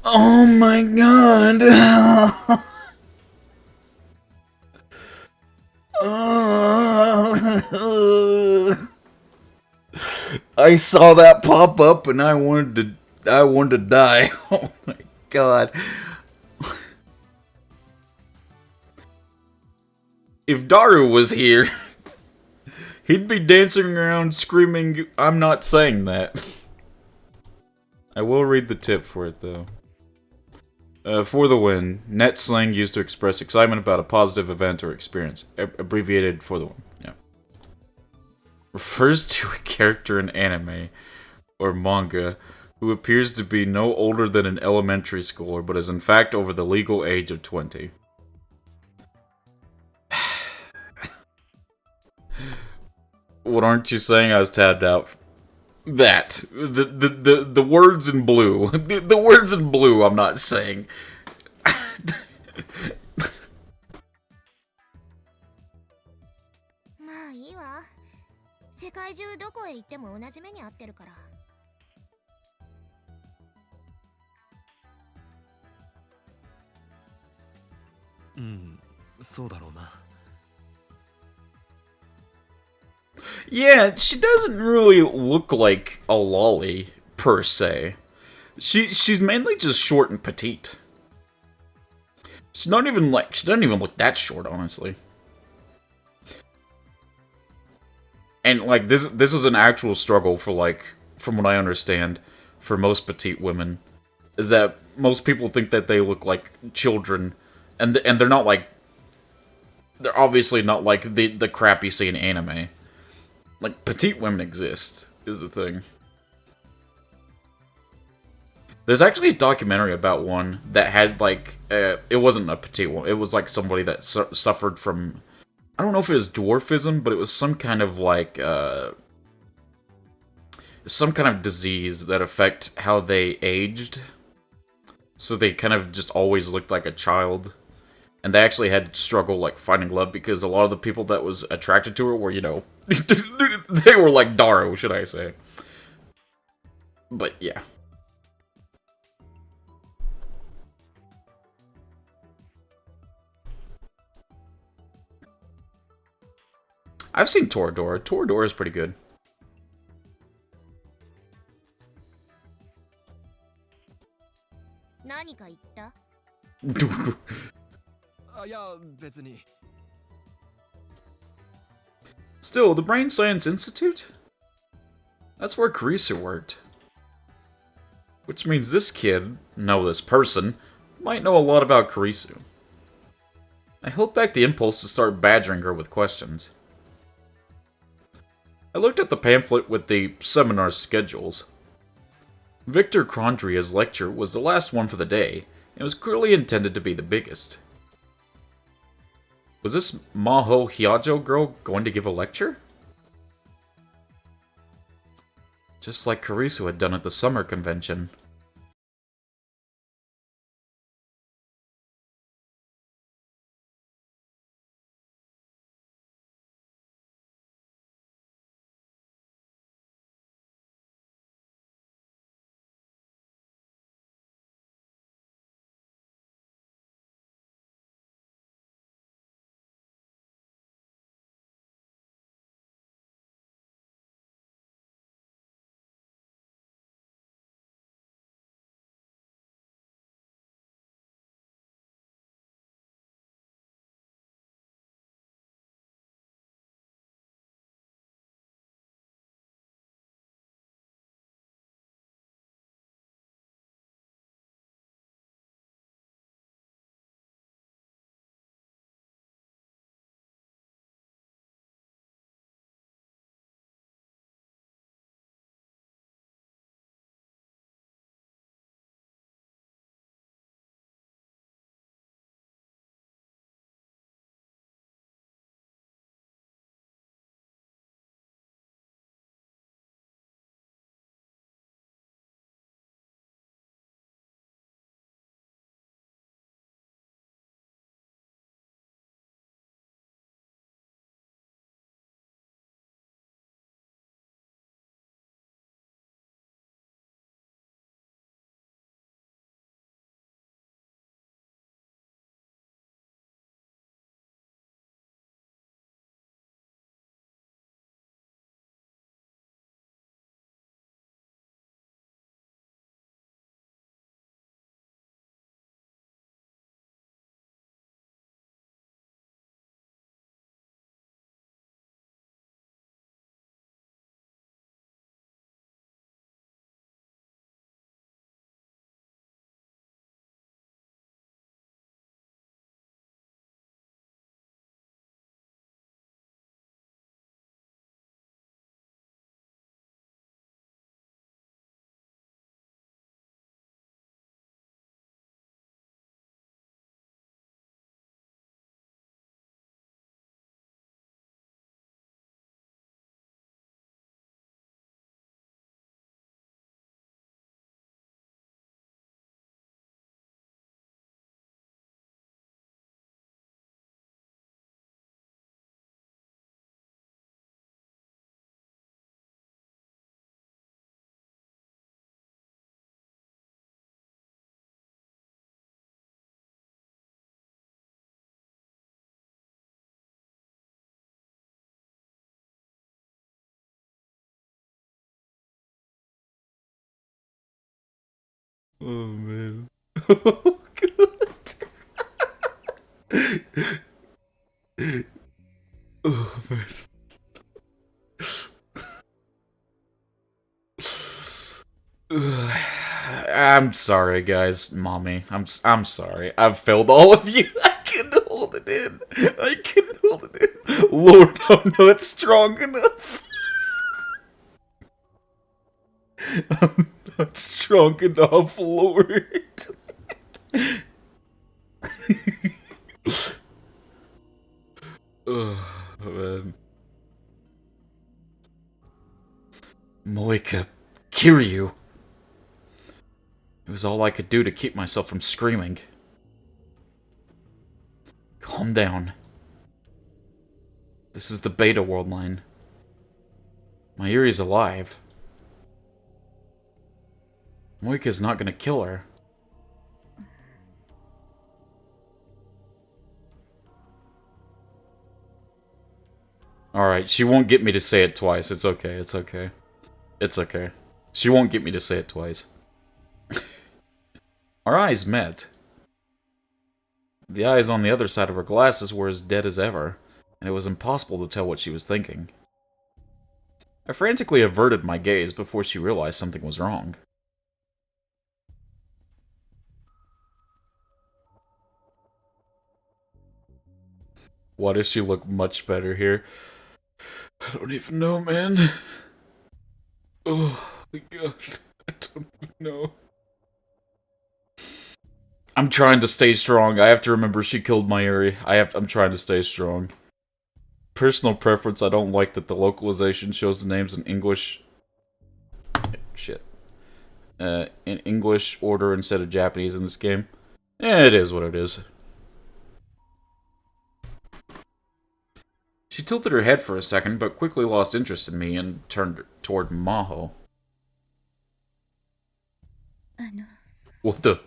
Oh my god! I saw that pop up and I wanted to die. Oh my god. If Daru was here, he'd be dancing around screaming, "I'm not saying that." I will read the tip for it though. For the win. Net slang used to express excitement about a positive event or experience. Abbreviated for the win. Yeah. Refers to a character in anime or manga who appears to be no older than an elementary schooler, but is in fact over the legal age of 20. What aren't you saying? I was tabbed out. That. The words in blue. The words in blue I'm not saying. まあいいわ。世界中どこへ行っても同じ目に遭ってるから。うん、そうだろうな。Yeah, she doesn't really look like a lolly, per se. She's mainly just short and petite. She doesn't even look that short, honestly. And like this is an actual struggle for, like, from what I understand, for most petite women, is that most people think that they look like children, and they're not like, they're obviously not like the crap you see in anime. Like, petite women exist, is the thing. There's actually a documentary about one that had, like, it wasn't a petite one. It was, like, somebody that suffered from, I don't know if it was dwarfism, but it was some kind of, like, some kind of disease that affect how they aged. So they kind of just always looked like a child. And they actually had to struggle, like, finding love, because a lot of the people that was attracted to her were, you know, they were like Daro, should I say. But, yeah. I've seen Toradora. Toradora is pretty good. 何か言った？あ、いや、別に。Still, the Brain Science Institute? That's where Karisu worked. Which means this kid, no, this person, might know a lot about Karisu. I held back the impulse to start badgering her with questions. I looked at the pamphlet with the seminar schedules. Victor Crondria's lecture was the last one for the day, and was clearly intended to be the biggest. Was this Maho Hyajo girl going to give a lecture? Just like Karisu had done at the summer convention. Oh, man. Oh, God. Oh, man. I'm sorry, guys, mommy. I'm sorry. I've failed all of you. I couldn't hold it in. I couldn't hold it in. Lord, I'm not strong enough. I'm not strong enough, Lord. Oh, man. Moika, Kiryu. It was all I could do to keep myself from screaming. Calm down. This is the Beta World line. Mayuri's alive. Moika's not gonna kill her. Alright, she won't get me to say it twice. It's okay, it's okay. It's okay. She won't get me to say it twice. Our eyes met. The eyes on the other side of her glasses were as dead as ever, and it was impossible to tell what she was thinking. I frantically averted my gaze before she realized something was wrong. Why does she look much better here? I don't even know, man. Oh, my God. I don't even know. I'm trying to stay strong. I have to remember she killed Mayuri. I'm trying to stay strong. Personal preference, I don't like that the localization shows the names in English. Shit. In English order instead of Japanese in this game. It is what it is. She tilted her head for a second, but quickly lost interest in me and turned toward Maho. What the?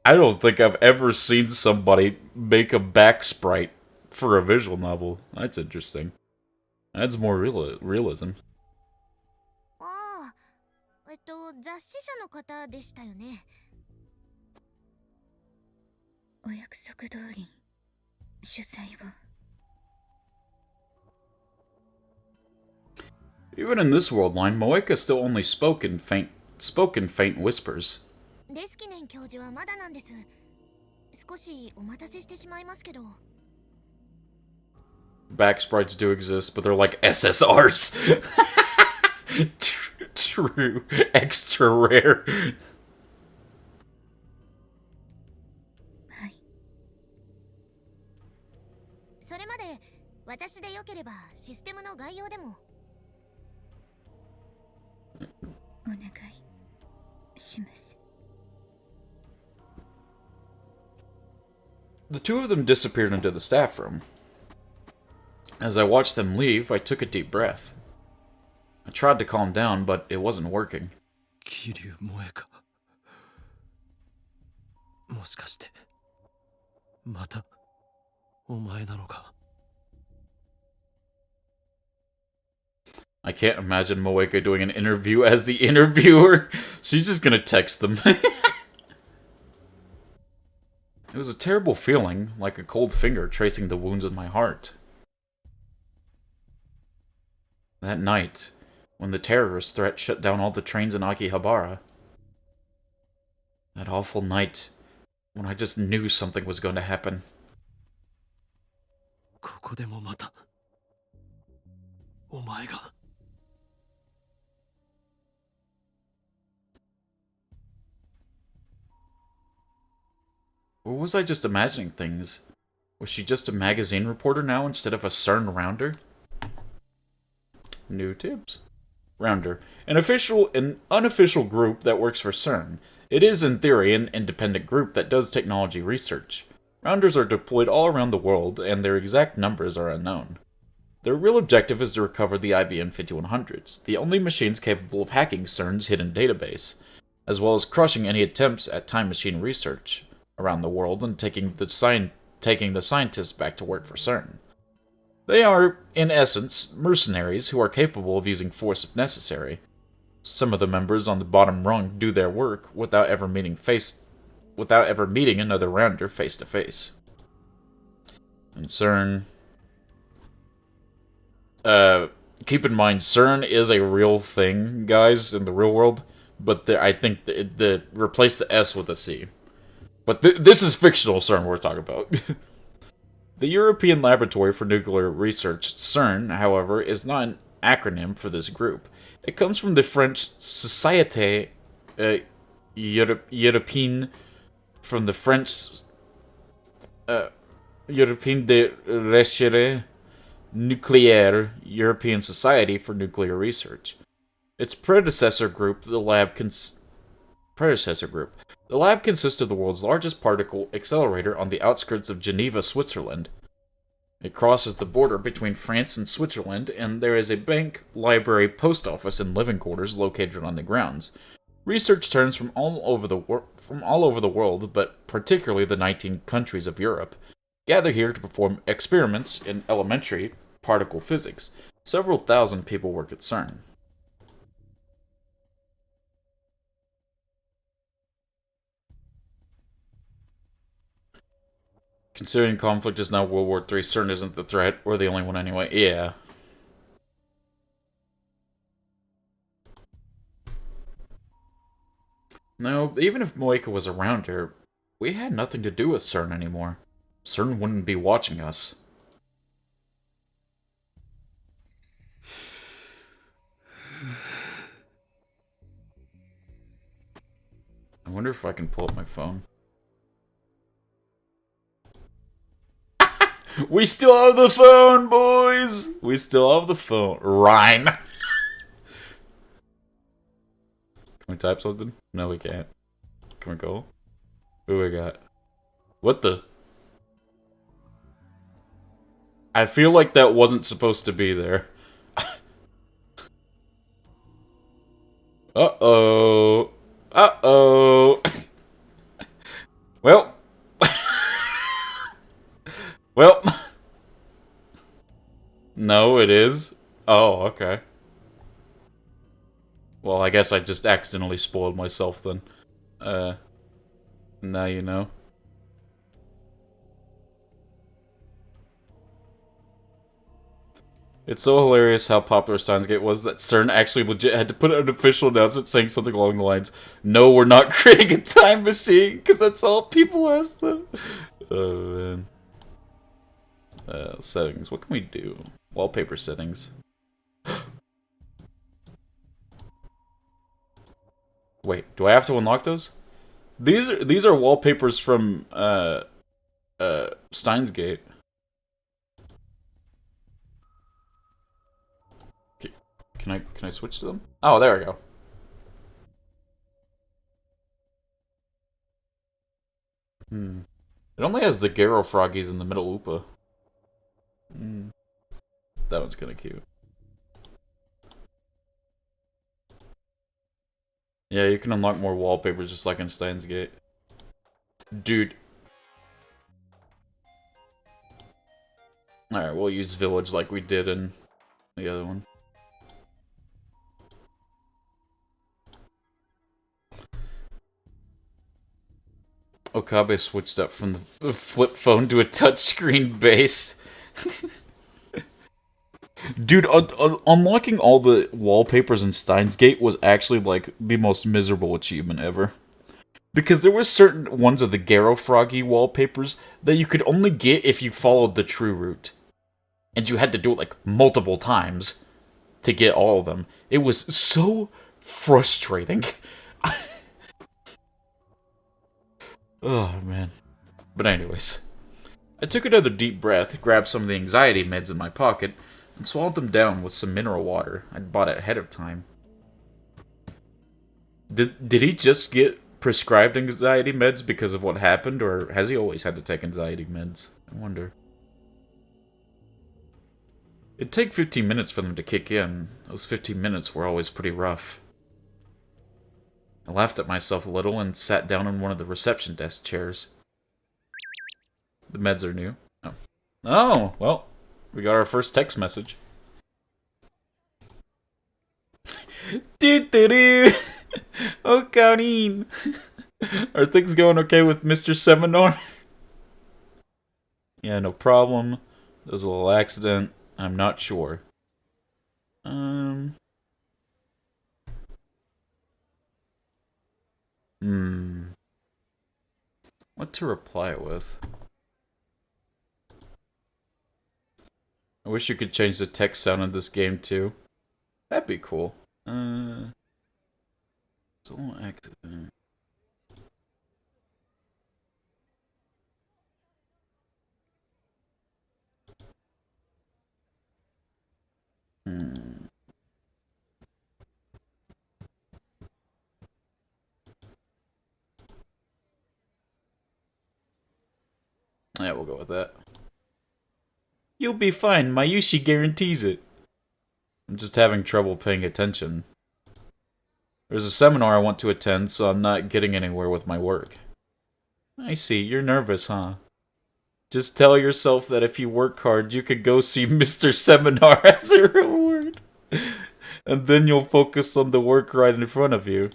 I don't think I've ever seen somebody make a back sprite for a visual novel. That's interesting. Adds more realism. ああ、雑誌社の方でしたよね。お約束通り、主催を。Even in this world line, Moeka still only spoke in faint whispers. レスキネン教授はまだなんです。少しお待たせしてしまいますけど。Back sprites do exist, but they're like SSRs. True. Extra rare. はい。それまで私でよければシステムの概要でも。お願いします。 The two of them disappeared into the staff room. As I watched them leave, I took a deep breath. I tried to calm down, but it wasn't working. 桐生萌か。もしかしてまたお前なのか。 I can't imagine Moeka doing an interview as the interviewer. She's just gonna text them. It was a terrible feeling, like a cold finger tracing the wounds in my heart. That night, when the terrorist threat shut down all the trains in Akihabara. That awful night, when I just knew something was going to happen. ここでもまたお前が。 Or was I just imagining things? Was she just a magazine reporter now instead of a CERN rounder? New tips. Rounder. An official and unofficial group that works for CERN. It is, in theory, an independent group that does technology research. Rounders are deployed all around the world, and their exact numbers are unknown. Their real objective is to recover the IBM 5100s, the only machines capable of hacking CERN's hidden database, as well as crushing any attempts at time machine research around the world and taking the scientists back to work for CERN. They are, in essence, mercenaries who are capable of using force if necessary, Some of the members on the bottom rung do their work without ever meeting another rounder face to face. And CERN, keep in mind, CERN is a real thing, guys, in the real world. But I think replace the S with a C. But this is fictional CERN we're talking about. The European Laboratory for Nuclear Research, CERN, however, is not an acronym for this group. It comes from the French Société Européenne, from the French Européenne de Recherche Nucléaire, European Society for Nuclear Research. Its predecessor group, the lab consists of the world's largest particle accelerator on the outskirts of Geneva, Switzerland. It crosses the border between France and Switzerland, and there is a bank, library, post office, and living quarters located on the grounds. Research turns from all over the world, but particularly the 19 countries of Europe, gather here to perform experiments in elementary particle physics. Several thousand people work at CERN. Considering conflict is now World War III, CERN isn't the threat. We're the only one anyway. Yeah. No, even if Moika was around here, we had nothing to do with CERN anymore. CERN wouldn't be watching us. I wonder if I can pull up my phone. We still have the phone, boys! We still have the phone. Rhyme. Can we type something? No, we can't. Can we go? Who we got? What the? I feel like that wasn't supposed to be there. Uh-oh. Uh-oh. Well. Well. No, it is. Oh, okay. Well, I guess I just accidentally spoiled myself then. Now you know. It's so hilarious how popular Steins Gate was that CERN actually legit had to put out an official announcement saying something along the lines, "No, we're not creating a time machine," because that's all people ask them. Oh, man. Settings. What can we do? Wallpaper settings. Wait, do I have to unlock those? These are wallpapers from Steins Gate. Can I switch to them? Oh, there we go. It only has the Garo Froggies in the middle Oopa. That one's kinda cute. Yeah, you can unlock more wallpapers just like in Steins Gate. Dude. Alright, we'll use Village like we did in the other one. Okabe switched up from the flip phone to a touchscreen base. Dude, unlocking all the wallpapers in Steins Gate was actually, like, the most miserable achievement ever. Because there were certain ones of the Garo Froggy wallpapers that you could only get if you followed the true route. And you had to do it, like, multiple times to get all of them. It was so frustrating. Oh, man. But anyways. I took another deep breath, grabbed some of the anxiety meds in my pocket, and swallowed them down with some mineral water I'd bought ahead of time. Did he just get prescribed anxiety meds because of what happened, or has he always had to take anxiety meds? I wonder. It'd take 15 minutes for them to kick in. Those 15 minutes were always pretty rough. I laughed at myself a little and sat down on one of the reception desk chairs. The meds are new. Oh. Oh, well, we got our first text message. Do-do-do. Oh, Karin. Are things going okay with Mr. Seminar? Yeah, no problem. There was a little accident. I'm not sure. What to reply with? I wish you could change the text sound in this game too. That'd be cool. It's a little accident. Yeah, we'll go with that. You'll be fine. Mayushi guarantees it. I'm just having trouble paying attention. There's a seminar I want to attend, so I'm not getting anywhere with my work. I see. You're nervous, huh? Just tell yourself that if you work hard, you could go see Mr. Seminar as a reward. And then you'll focus on the work right in front of you.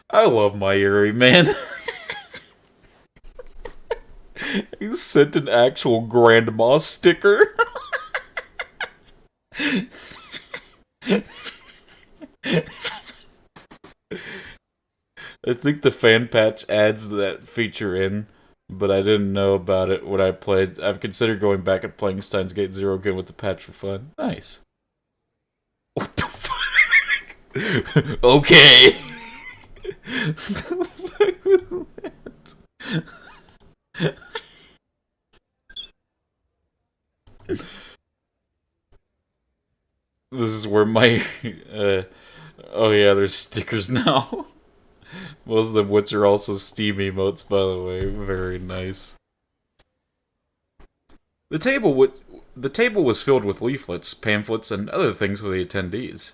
I love Mayuri, man. He sent an actual grandma sticker. I think the fan patch adds that feature in, but I didn't know about it when I played. I've considered going back and playing Steins Gate 0 again with the patch for fun. Nice. What the fuck? Okay. What the fuck was that? This is where my, oh yeah, there's stickers now. Most of which are also Steam emotes, by the way. Very nice. The table was filled with leaflets, pamphlets, and other things for the attendees.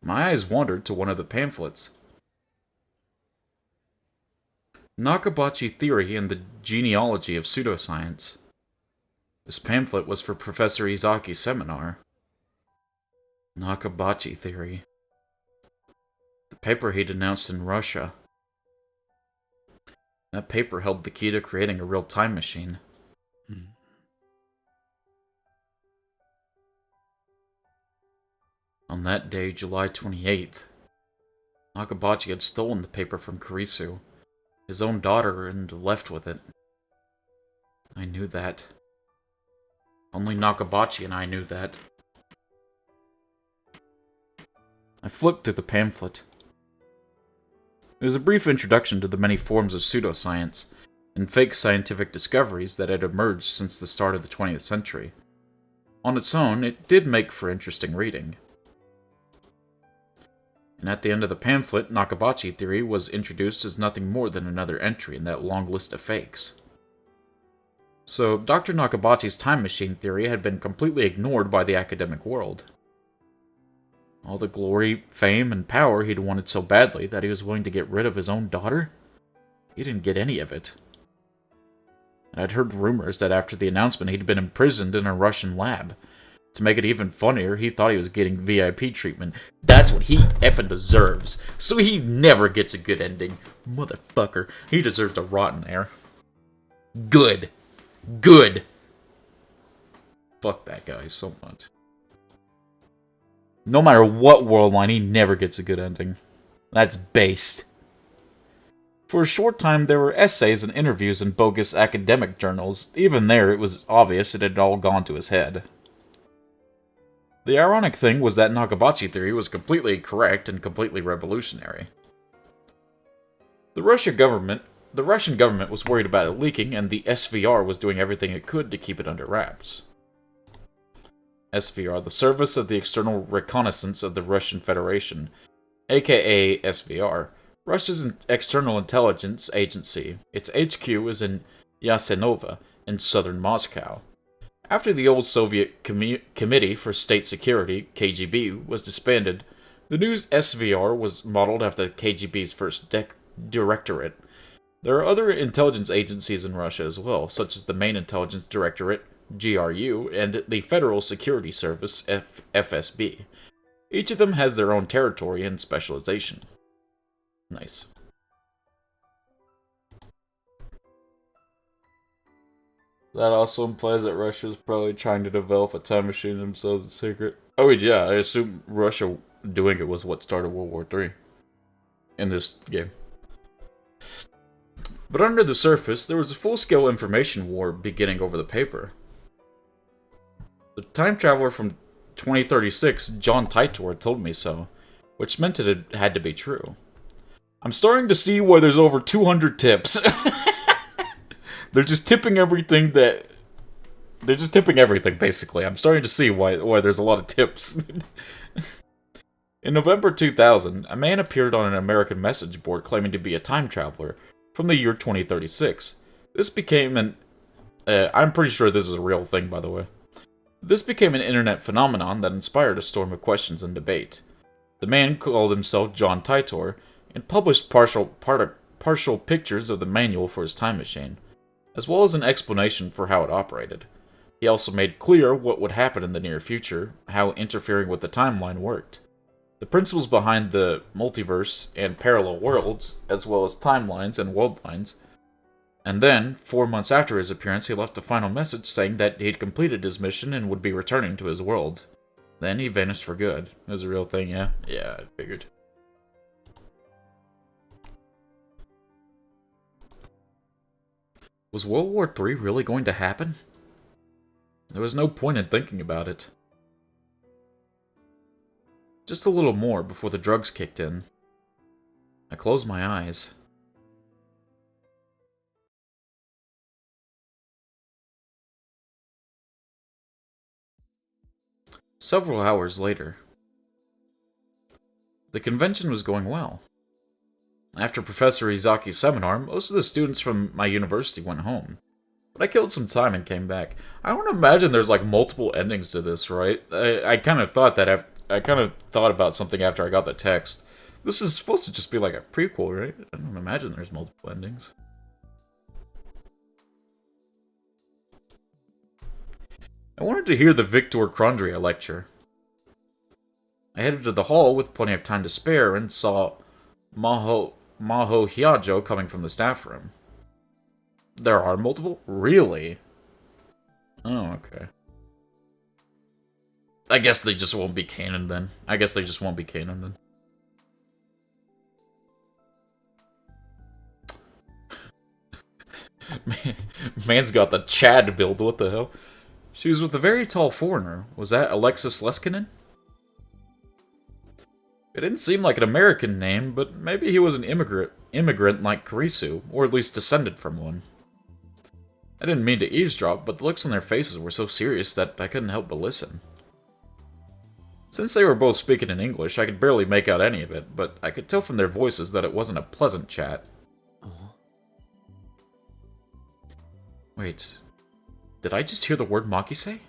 My eyes wandered to one of the pamphlets. Nakabachi Theory and the Genealogy of Pseudoscience. This pamphlet was for Professor Izaki's seminar. Nakabachi Theory. The paper he'd announced in Russia. That paper held the key to creating a real time machine. On that day, July 28th, Nakabachi had stolen the paper from Kurisu, his own daughter, and left with it. I knew that. Only Nakabachi and I knew that. I flipped through the pamphlet. It was a brief introduction to the many forms of pseudoscience and fake scientific discoveries that had emerged since the start of the 20th century. On its own, it did make for interesting reading. And at the end of the pamphlet, Nakabachi Theory was introduced as nothing more than another entry in that long list of fakes. So, Dr. Nakabachi's time machine theory had been completely ignored by the academic world. All the glory, fame, and power he'd wanted so badly that he was willing to get rid of his own daughter? He didn't get any of it. And I'd heard rumors that after the announcement he'd been imprisoned in a Russian lab. To make it even funnier, he thought he was getting VIP treatment. That's what he effing deserves. So he never gets a good ending. Motherfucker. He deserves to rot in there. Good. Good. Fuck that guy so much. No matter what world line, he never gets a good ending. That's based. For a short time, there were essays and interviews in bogus academic journals. Even there, it was obvious it had all gone to his head. The ironic thing was that Nakabachi Theory was completely correct and completely revolutionary. The Russian government was worried about it leaking, and the SVR was doing everything it could to keep it under wraps. SVR, the Service of the External Reconnaissance of the Russian Federation, aka SVR, Russia's external intelligence agency. Its HQ is in Yasenova, in southern Moscow. After the old Soviet Committee for State Security, KGB, was disbanded, the new SVR was modeled after KGB's first directorate. There are other intelligence agencies in Russia as well, such as the main intelligence directorate, GRU, and the Federal Security Service, FSB. Each of them has their own territory and specialization. Nice. That also implies that Russia is probably trying to develop a time machine themselves in secret. Oh, yeah, I assume Russia doing it was what started World War III in this game. But under the surface, there was a full-scale information war beginning over the paper. The time traveler from 2036, John Titor, told me so, which meant it had to be true. I'm starting to see why there's over 200 tips. They're just tipping everything that... They're just tipping everything, basically. I'm starting to see why there's a lot of tips. In November 2000, a man appeared on an American message board claiming to be a time traveler from the year 2036. This became an... I'm pretty sure this is a real thing, by the way. This became an internet phenomenon that inspired a storm of questions and debate. The man called himself John Titor and published partial pictures of the manual for his time machine, as well as an explanation for how it operated. He also made clear what would happen in the near future, how interfering with the timeline worked, the principles behind the multiverse and parallel worlds, as well as timelines and world lines. And then, 4 months after his appearance, he left a final message saying that he'd completed his mission and would be returning to his world. Then he vanished for good. It was a real thing, yeah? Yeah, I figured. Was World War III really going to happen? There was no point in thinking about it. Just a little more before the drugs kicked in. I closed my eyes. Several hours later. The convention was going well. After Professor Izaki's seminar, most of the students from my university went home. But I killed some time and came back. I don't imagine there's like multiple endings to this, right? I kind of thought that I kind of thought about something after I got the text. This is supposed to just be like a prequel, right? I don't imagine there's multiple endings. I wanted to hear the Victor Crondria lecture. I headed to the hall with plenty of time to spare and saw Maho Hyajo coming from the staff room. There are multiple? Really? Oh, okay. I guess they just won't be canon then. Man's got the Chad build, what the hell? She was with a very tall foreigner. Was that Alexis Leskinen? It didn't seem like an American name, but maybe he was an immigrant like Kurisu, or at least descended from one. I didn't mean to eavesdrop, but the looks on their faces were so serious that I couldn't help but listen. Since they were both speaking in English, I could barely make out any of it, but I could tell from their voices that it wasn't a pleasant chat. Wait, did I just hear the word Makise?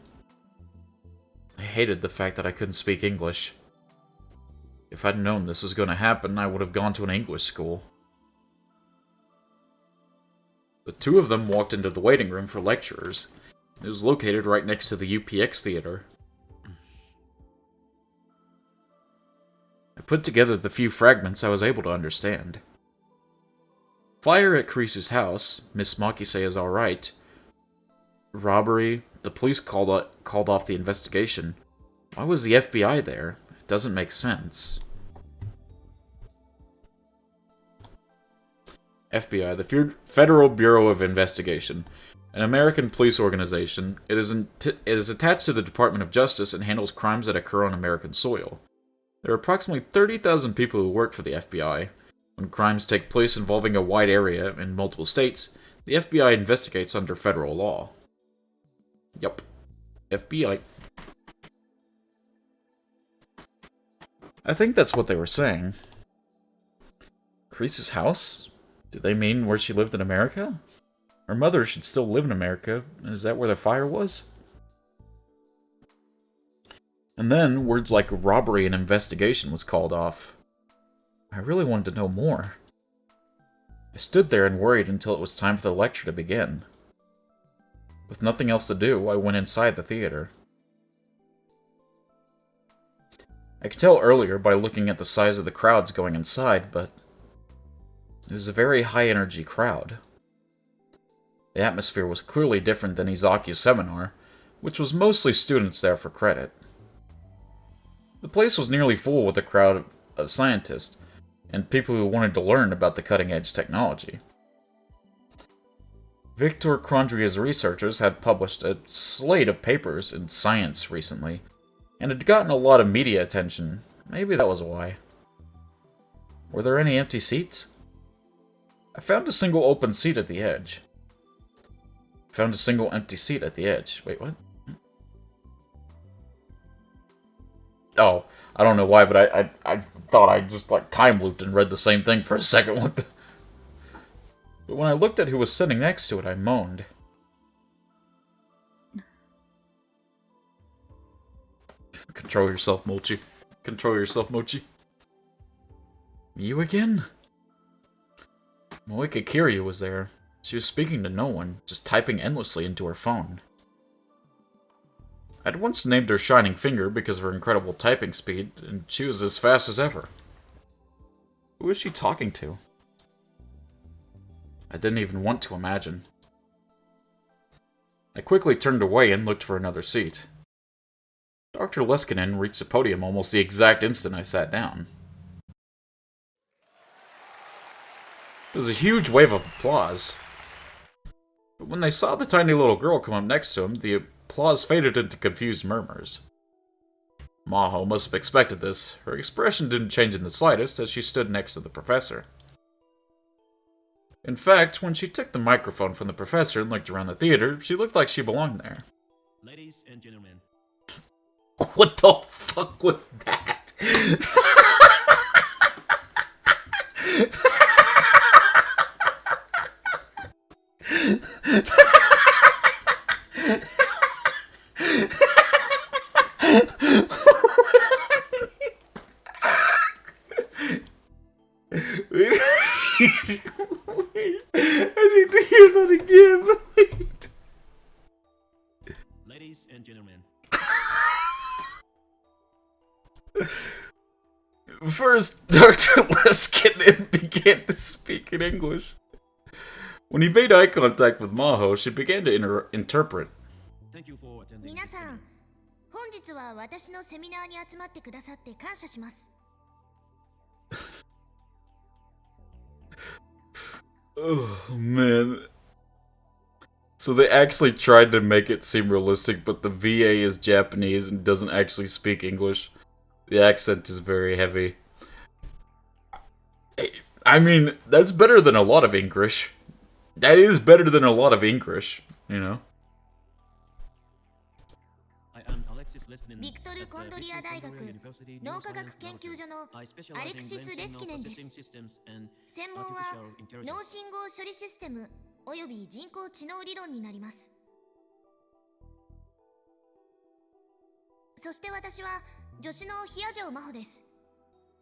I hated the fact that I couldn't speak English. If I'd known this was going to happen, I would have gone to an English school. The two of them walked into the waiting room for lecturers. It was located right next to the UPX theater. I put together the few fragments I was able to understand. Fire at Kurisu's house, Miss Makise is alright. Robbery, the police called off the investigation. Why was the FBI there? It doesn't make sense. FBI, the Federal Bureau of Investigation, an American police organization. It is attached to the Department of Justice and handles crimes that occur on American soil. There are approximately 30,000 people who work for the FBI. When crimes take place involving a wide area in multiple states, the FBI investigates under federal law. Yup. FBI. I think that's what they were saying. Kurisu's house? Do they mean where she lived in America? Her mother should still live in America. Is that where the fire was? And then, words like robbery and investigation was called off. I really wanted to know more. I stood there and worried until it was time for the lecture to begin. With nothing else to do, I went inside the theater. I could tell earlier by looking at the size of the crowds going inside, but it was a very high-energy crowd. The atmosphere was clearly different than Izaki's seminar, which was mostly students there for credit. The place was nearly full with a crowd of scientists, and people who wanted to learn about the cutting-edge technology. Victor Crondria's researchers had published a slate of papers in Science recently, and had gotten a lot of media attention. Maybe that was why. Were there any empty seats? I found a single open seat at the edge. Found a single empty seat at the edge. Wait, what? Oh, I don't know why, but I thought I just, like, time looped and read the same thing for a second. What the... But when I looked at who was sitting next to it, I moaned. Control yourself, Mochi. Control yourself, Mochi. You again? Moeka Kiryu was there. She was speaking to no one, just typing endlessly into her phone. I'd once named her Shining Finger because of her incredible typing speed, and she was as fast as ever. Who was she talking to? I didn't even want to imagine. I quickly turned away and looked for another seat. Dr. Leskinen reached the podium almost the exact instant I sat down. It was a huge wave of applause. But when they saw the tiny little girl come up next to him, the applause faded into confused murmurs. Maho must have expected this. Her expression didn't change in the slightest as she stood next to the professor. In fact, when she took the microphone from the professor and looked around the theater, she looked like she belonged there. Ladies and gentlemen. What the fuck was that? I need to hear that again. Wait. Ladies and gentlemen. First, Dr. Leskinen began to speak in English. When he made eye contact with Maho, she began to interpret. Thank you for attending. 皆さん、本日は私のセミナーに集まってくださって感謝します。Oh, man. So they actually tried to make it seem realistic, but the VA is Japanese and doesn't actually speak English. The accent is very heavy. I mean, that's better than a lot of English. That is better than a lot of English, you know?ビクトル・コンドリア大学脳科学研究所のアレクシス・レスキネンです。専門は脳信号処理システムおよび人工知能理論になります。そして私は助手の比谷城真帆です。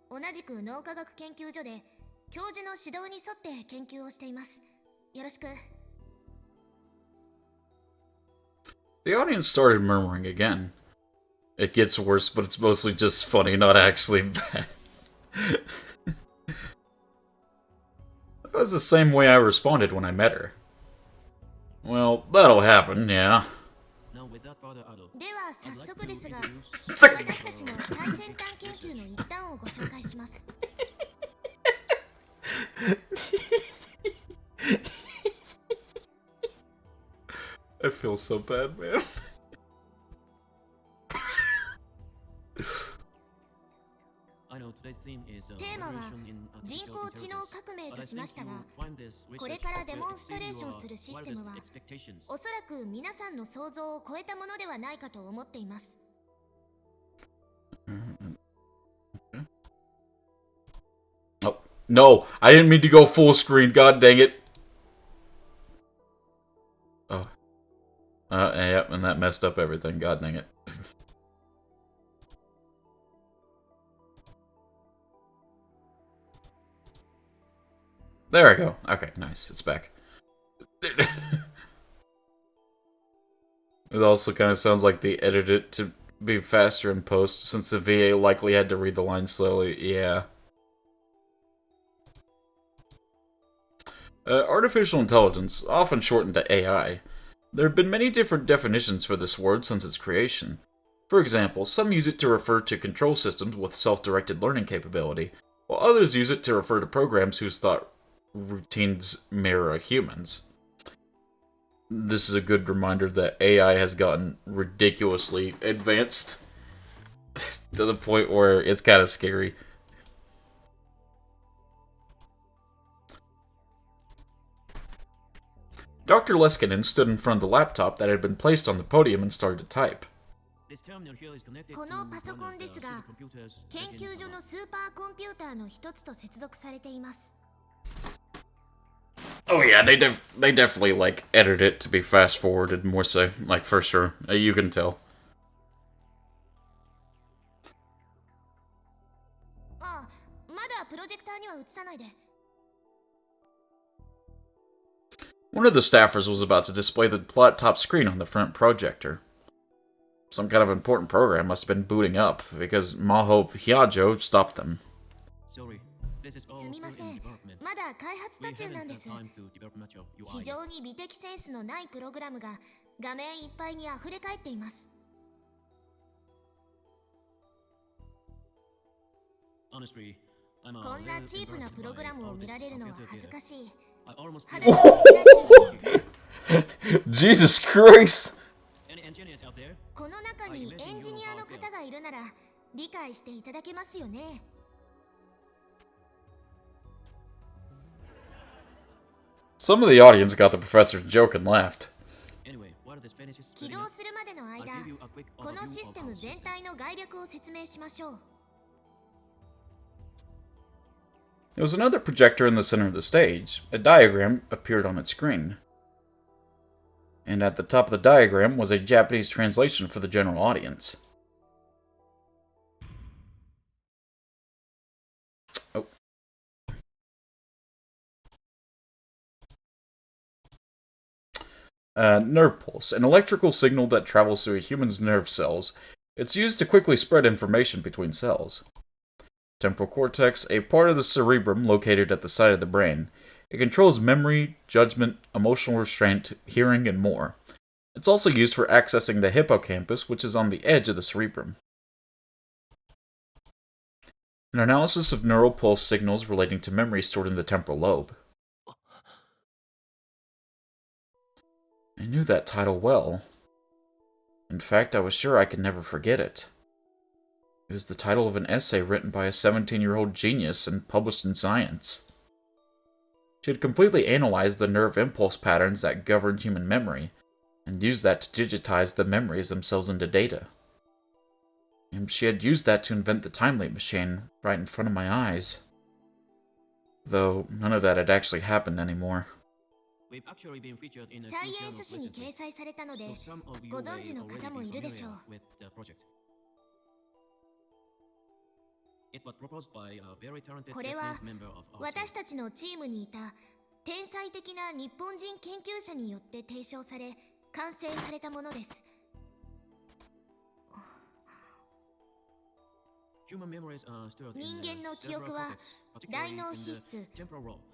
同じく脳科学研究所で教授の指導に沿って研究をしています。よろしく。The audience started murmuring again. It gets worse, but it's mostly just funny, not actually bad. That was the same way I responded when I met her. Well, that'll happen, yeah. では早速ですが、私たちの最先端研究の一端をご紹介します。I feel so bad, man. テーマは人工知能革命としましたが、これからデモンストレーションするシステムはおそらく皆さんの想像を超えたものではないかと思っています。Oh, no, I didn't mean to go full screen, god dang it. Oh. Yeah, and that messed up everything, god dang it. There I go. Okay, nice. It's back. It also kind of sounds like they edited it to be faster in post, since the VA likely had to read the line slowly. Yeah. Artificial intelligence, often shortened to AI. There have been many different definitions for this word since its creation. For example, some use it to refer to control systems with self-directed learning capability, while others use it to refer to programs whose thought routines mirror humans. This is a good reminder that AI has gotten ridiculously advanced to the point where it's kind of scary. Dr. Leskinen stood in front of the laptop that had been placed on the podium and started to type. このパソコンですが、研究所のスーパーコンピューターの一つと接続されています。Oh yeah, they definitely like edited it to be fast forwarded more so, like for sure. You can tell. ああ、まだプロジェクターには映さないで。One of the staffers was about to display the laptop screen on the front projector. Some kind of important program must have been booting up, because Maho Hyajo stopped them. すみません、まだ開発途中なんです。非常に美的センスのないプログラムが画面いっぱいに溢れ返っています。こんなチープなプログラムを見られるのは恥ずかしい。Jesus Christ! この中にエンジニアの方がいるなら理解していただけますよね。Some of the audience got the professor's joke and laughed. 起動するまでの間、このシステム全体の概略を説明しましょう。There was another projector in the center of the stage. A diagram appeared on its screen. And at the top of the diagram was a Japanese translation for the general audience. Oh. Nerve pulse, an electrical signal that travels through a human's nerve cells. It's used to quickly spread information between cells. Temporal cortex, a part of the cerebrum located at the side of the brain. It controls memory, judgment, emotional restraint, hearing, and more. It's also used for accessing the hippocampus, which is on the edge of the cerebrum. An analysis of neural pulse signals relating to memory stored in the temporal lobe. I knew that title well. In fact, I was sure I could never forget it. It was the title of an essay written by a 17-year-old genius and published in Science. She had completely analyzed the nerve impulse patterns that govern human memory, and used that to digitize the memories themselves into data. And she had used that to invent the time-leap machine right in front of my eyes. Though none of that had actually happened anymore. サイエンス誌に掲載されたので、ご存知の方もいるでしょう。これは私たちのチームにいた天才的な日本人研究者によって提唱され完成されたものです。人間の記憶は大脳皮質、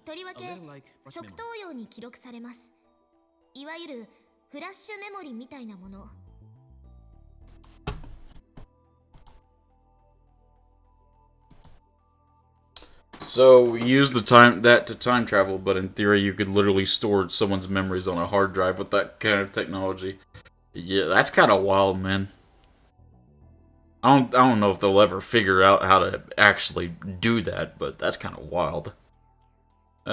とりわけ側頭葉に記録されます。いわゆるフラッシュメモリみたいなもの。So, we use that to time travel, but in theory you could literally store someone's memories on a hard drive with that kind of technology. Yeah, that's kind of wild, man. I don't know if they'll ever figure out how to actually do that, but that's kind of wild.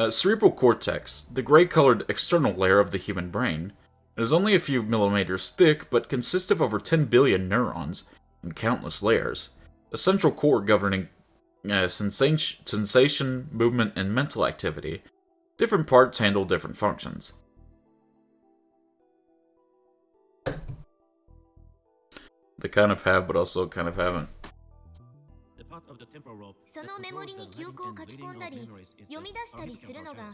Cerebral cortex, the gray-colored external layer of the human brain. It is only a few millimeters thick, but consists of over 10 billion neurons and countless layers. A central core governing sensation, movement, and mental activity. Different parts handle different functions. They kind of have, but also kind of haven't. そのメモリに記憶を書き込んだり、読み出したりするのが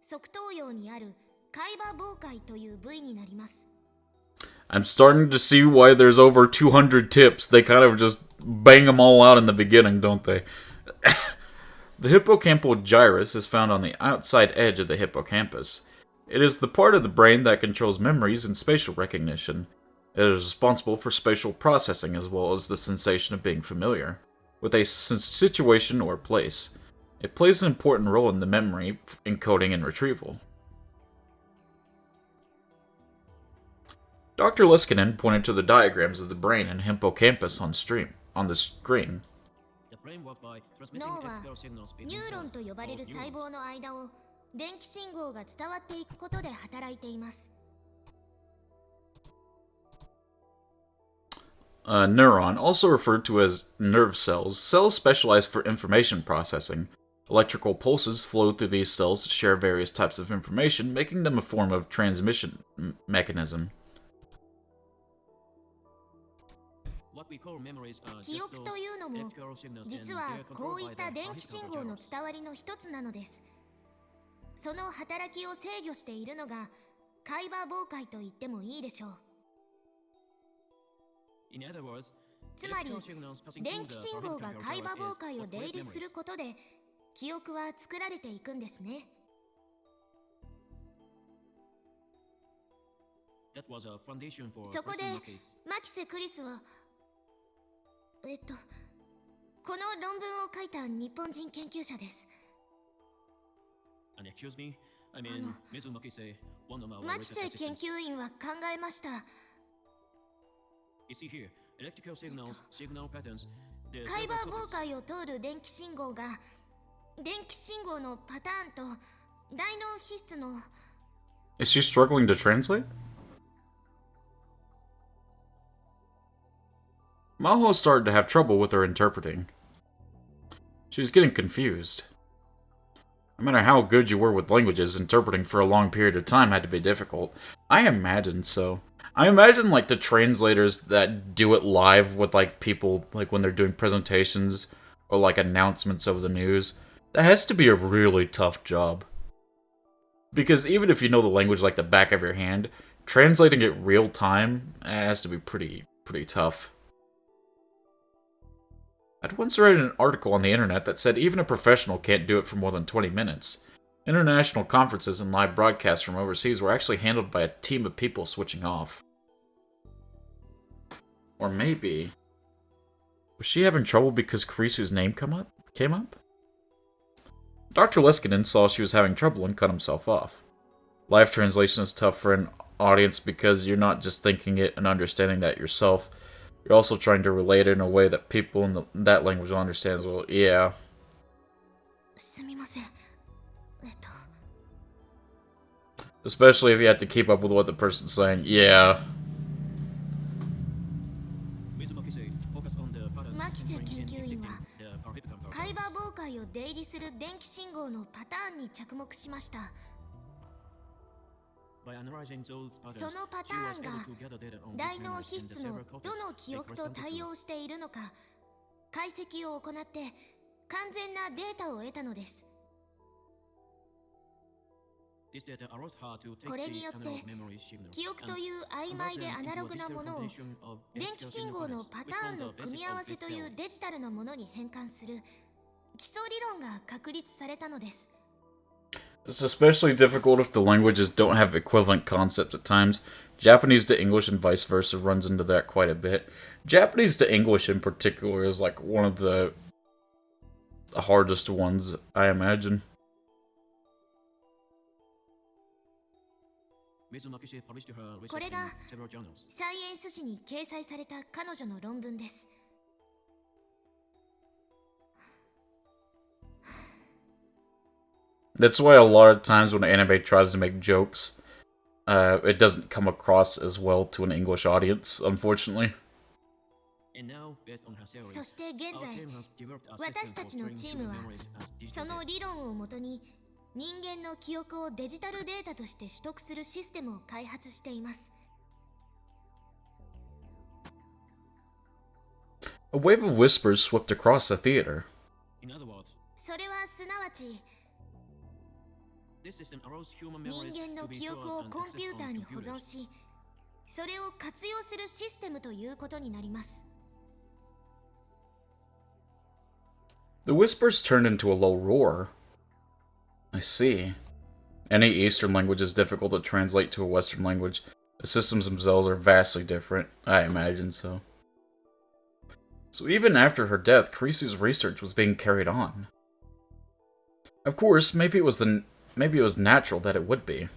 側頭葉にある海馬傍回という部位になります。I'm starting to see why there's over 200 tips. They kind of just bang them all out in the beginning, don't they? The hippocampal gyrus is found on the outside edge of the hippocampus. It is the part of the brain that controls memories and spatial recognition. It is responsible for spatial processing as well as the sensation of being familiar with a situation or place. It plays an important role in the memory encoding and retrieval. Dr. Liskinen pointed to the diagrams of the brain and hippocampus on the screen. 脳はニューロンと呼ばれる細胞の間を電気信号が伝わっていくことで働いています。Neuron, also referred to as nerve cells, cells specialized for information processing. Electrical pulses flow through these cells to share various types of information, making them a form of transmission mechanism. 記憶というのも実はこういった電気信号の伝わりの一つなのです。その働きを制御しているのが海馬傍回と言ってもいいでしょう。つまり電気信号が海馬傍回を出入りすることで記憶は作られていくんですね。そこでマキセ・クリスはこの論文を書いた日本人研究者です。マキセ研究員は考えました。海馬傍回を通る電気信号が電気信号のパターンと大脳皮質の Is she struggling to translate? Maho started to have trouble with her interpreting. She was getting confused. No matter how good you were with languages, interpreting for a long period of time had to be difficult. I imagine so. I imagine, like, the translators that do it live with, like, people, like, when they're doing presentations or, like, announcements of the news. That has to be a really tough job. Because even if you know the language like the back of your hand, translating it real time has to be pretty tough. I'd once read an article on the internet that said even a professional can't do it for more than 20 minutes. International conferences and live broadcasts from overseas were actually handled by a team of people switching off. Or maybe... was she having trouble because Kurisu's name came up? Dr. Liskinen saw she was having trouble and cut himself off. Live translation is tough for an audience because you're not just thinking it and understanding that yourself. You're also trying to relate it in a way that people in that language will understand as well. Yeah. Especially if you have to keep up with what the person's saying. Yeah. マキセ研究員は海馬傍回を出入りする電気信号のパターンに着目しました。そのパターンが大脳皮質のどの記憶と対応しているのか解析を行って完全なデータを得たのです。これによって記憶という曖昧でアナログなものを電気信号のパターンの組み合わせというデジタルなものに変換する基礎理論が確立されたのです。It's especially difficult if the languages don't have equivalent concepts at times. Japanese to English and vice versa runs into that quite a bit. Japanese to English in particular is like one of the hardest ones, I imagine. これがサイエンス誌に掲載された彼女の論文です。That's why a lot of times when anime tries to make jokes, it doesn't come across as well to an English audience, unfortunately. そして現在、私たちのチームはその理論をもとに人間の記憶をデジタルデータとして取得するシステムを開発しています。A wave of whispers swept across the theater. それはすなわち人間の記憶をコンピューターに保存しそれを活用するシステムということになります。 The whispers turned into a low roar. I see. Any Eastern language is difficult to translate to a Western language. The systems themselves are vastly different. I imagine so. So even after her death, Kurisu's research was being carried on. Of course, maybe it was natural that it would be.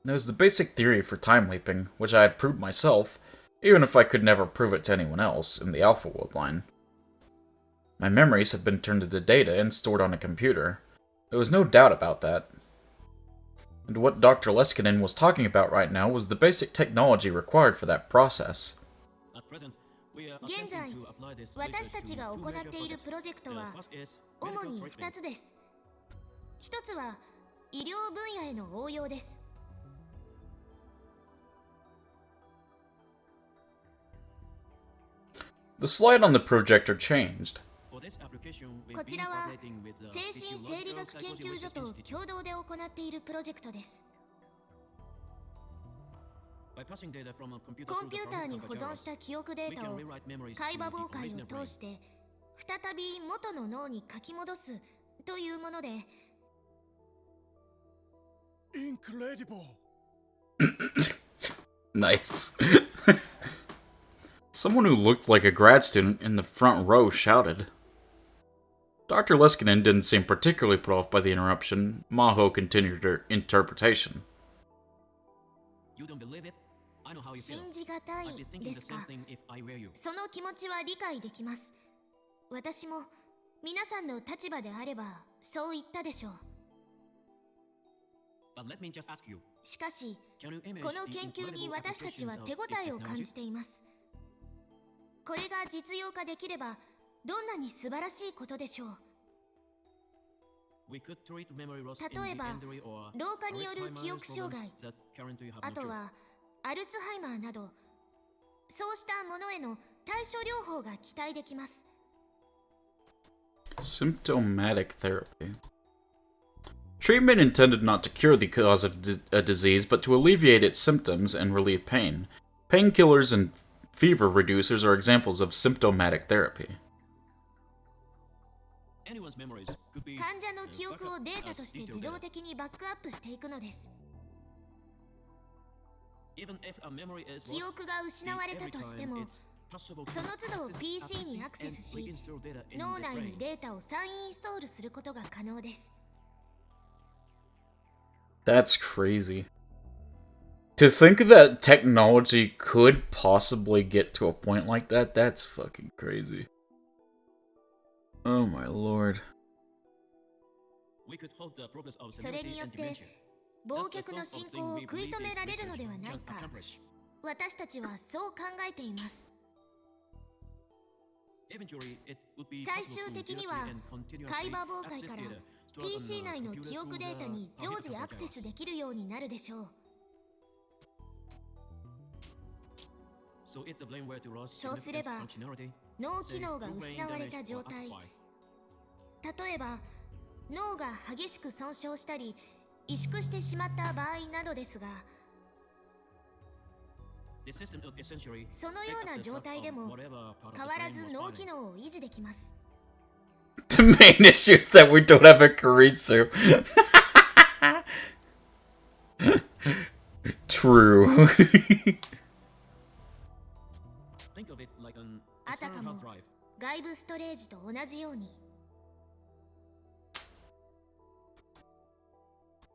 There's the basic theory for time leaping, which I had proved myself, even if I could never prove it to anyone else, in the Alpha World line. My memories had been turned into data and stored on a computer. There was no doubt about that. And what Dr. Leskinen was talking about right now was the basic technology required for that process. 現在、私たちが行っているプロジェクトは主に2つです。1つは医療分野への応用です。 The slide on the projector changed. こちらは精神生理学研究所と共同で行っているプロジェクトです。 コンピューターに保存した記憶データを会話妨害を通して再び元の脳に書き戻すというもので。 Incredible! Nice. Someone who looked like a grad student in the front row shouted. Dr. Leskinen didn't seem particularly put off by the interruption. Maho continued her interpretation. You don't believe it? I know how you feel. 信じがたい I'd be thinking で the すか。 same thing if I were you. その気持ちは理解できます。私も皆さんの立場であればそう言ったでしょう。 But let me just ask you. しかし、 Can you imagine この研究に私たちは手応えを感じています。これが実用化できればどんなに素晴らしいことでしょう。 We could treat memory loss 例えば、 independently or 老化による記憶 Alzheimer's 障害、 problems that currently you have あ no と cure. はアルツハイマーなど、そうしたものへの対処療法が期待できます。 Symptomatic therapy. Treatment intended not to cure the cause of a disease, but to alleviate its symptoms and relieve pain. Painkillers and fever reducers are examples of symptomatic therapy. Anyone's memories could be 患者の記憶を backed デ up ータと as して digital 自動 data. 的にバックアップしていくのです。 Even if a memory is 記 lost, 憶が失われたとしても、 it's possible to その都度 access PC に a アクセス and し、 reinstall data in 脳 the 内に brain. データを再インストールすることが可能です。 That's crazy. To think that technology could possibly get to a point like that, that's fucking crazy. Oh my lord. We could halt the progress of それに senility よっ and て dementia. 忘 That's the 却の sort of 進 thing 行を we 食い believe 止め this られるの research ではない can か。 accomplish. 私たちはそう考えています。 Eventually, it would be 最 possible 終 to 的には directly and continuously 会話妨害 access から data stored on PC 内の a 記 computer 憶 through データ the に常時アクセス computer できるようになるでしょう。 So if the blame were to loss そうすれば functionality, 脳 say 機能が through brain 失われた damage 状 or 態、 atrophy, 例えば脳が激しく損傷したり萎縮してしまった場合などですが、 the system would essentially そのような状態でも whatever part of 変 the わら brain ず was 脳 failing. 機能を維持できます。 The main issue is that we don't have a Kurisu. True. Think of it like an あた external かも hard drive. 外部ストレージと同じように。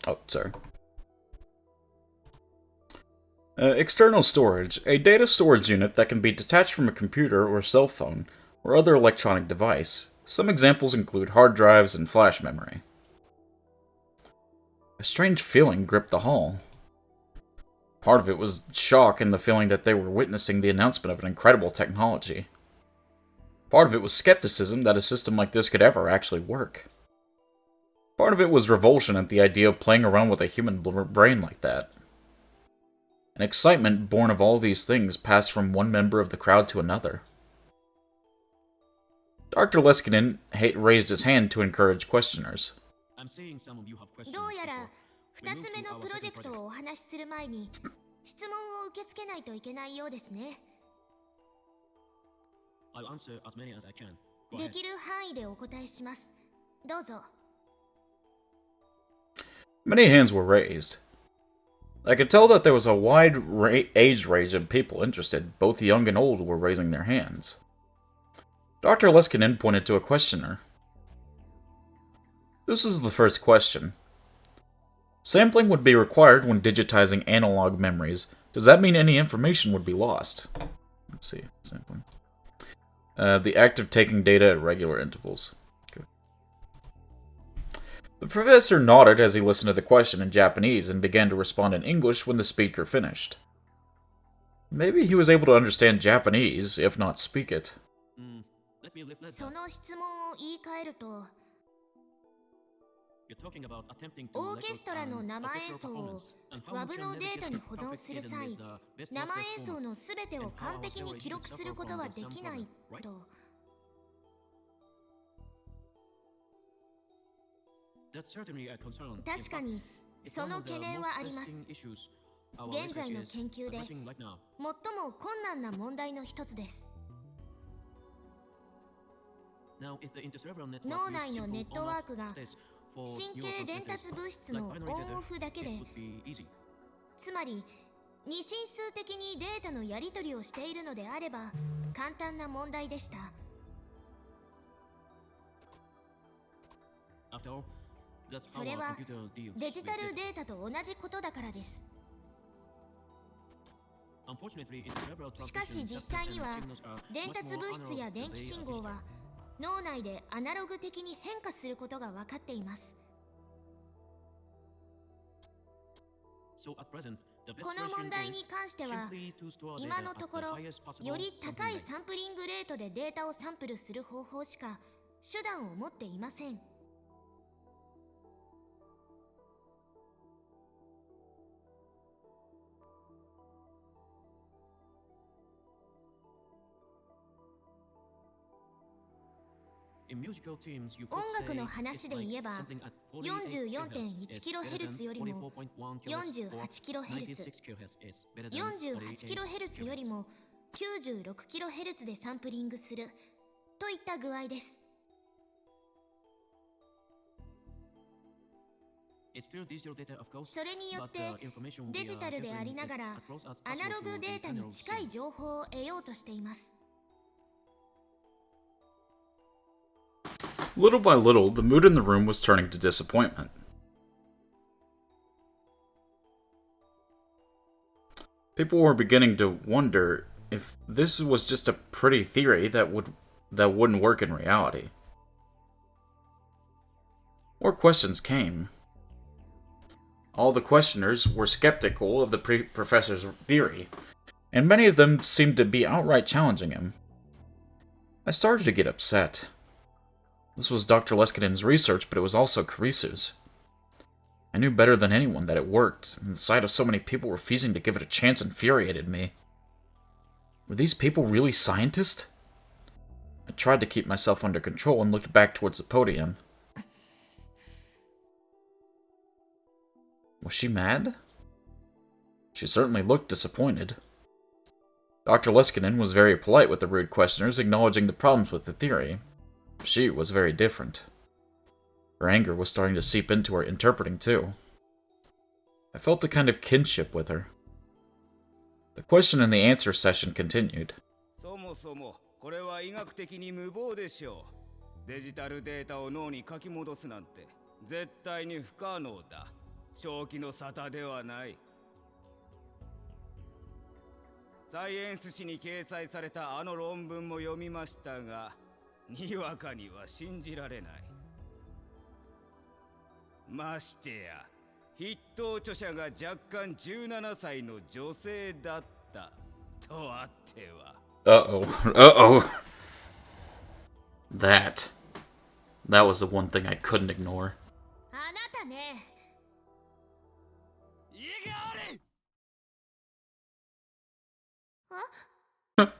Oh, sorry. External storage. A data storage unit that can be detached from a computer or cell phone or other electronic device. Some examples include hard drives and flash memory. A strange feeling gripped the hall. Part of it was shock and the feeling that they were witnessing the announcement of an incredible technology. Part of it was skepticism that a system like this could ever actually work. Part of it was revulsion at the idea of playing around with a human brain like that. An excitement born of all these things passed from one member of the crowd to another. Dr. Leskinen raised his hand to encourage questioners. I'm seeing some of you have questions どうやら before. 2つ目のプロジェクトをお話しする前に質問を受け付けないといけないようですね。 I'll answer as many as I can. Go で ahead. きる範囲でお答えします。どうぞ。 Many hands were raised. I could tell that there was a wide age range of people interested. Both young and old were raising their hands. Dr. Leskinen pointed to a questioner. This is the first question. Sampling would be required when digitizing analog memories. Does that mean any information would be lost? Let's see. Sampling. The act of taking data at regular intervals. Okay. The professor nodded as he listened to the question in Japanese and began to respond in English when the speaker finished. Maybe he was able to understand Japanese, if not speak it. Let me lift that. その質問を言い換えると、 You're talking about attempting to オーケストラの record 生 an 演 orchestral 奏を performance and how ワ you ブ can のデータに navigate 保存する complicated 際、 with the best 生 possible 演奏のすべてを完璧に記録することはできないと。 That's certainly a concern. 確かに、 It's そ one の of the 懸念 most はあります。 pressing issues our 現在の research is 研究で addressing right now. 最も困難な問題の一つです。 Now, if the intercerebral network 脳内 reaches の simple ネットワークが on-off states for 神経伝達物質 neurotransmitters の like オ binary ンオ data, フだけで、 it would be easy. つまり二進数的にデータのやり取りをしているのであれば簡単な問題でした。 After all, that's そ how れ our は computer deals デジ with タル data. データと同じことだからです。 Unfortunately, intercerebral しかし transmission 実際には subsystems signals are 伝 much 達 more 物質や analog 電 than 気 they 信 are 号 digital. は脳内でアナログ的に変化することが分かっています。 So at present, the best この solution 問題 is に関しては simply to store 今 data の at とこ the ろ highest possible より sampling 高い rate. サンプリングレートでデータをサンプルする方法しか手段を持っていません。 In musical teams, you 音 could 楽の say 話 it's で like 言えば something at 44.1 44.1kHz よりも 48kHz 48kHz よりも 96kHz でサンプリングするといった具合です。 それによってデジタルでありながらアナログデータに近い情報を得ようとしています。 Little by little, the mood in the room was turning to disappointment. People were beginning to wonder if this was just a pretty theory that wouldn't work in reality. More questions came. All the questioners were skeptical of the professor's theory, and many of them seemed to be outright challenging him. I started to get upset. This was Dr. Leskinen's research, but it was also Karisu's. I knew better than anyone that it worked, and the sight of so many people refusing to give it a chance infuriated me. Were these people really scientists? I tried to keep myself under control and looked back towards the podium. Was she mad? She certainly looked disappointed. Dr. Leskinen was very polite with the rude questioners, acknowledging the problems with the theory. She was very different. Her anger was starting to seep into her interpreting too. I felt a kind of kinship with her. The question and the answer session continued. そもそもこれは医学的に無謀でしょう。デジタルデータを脳に書き戻すなんて絶対に不可能だ。正気の沙汰ではない。サイエンス誌に掲載されたあの論文も読みましたが、にわかには信じられない。ましてや、筆頭著者が若干17歳の女性だったとあっては。Uh-oh. That was the one thing I couldn't ignore. あなたね。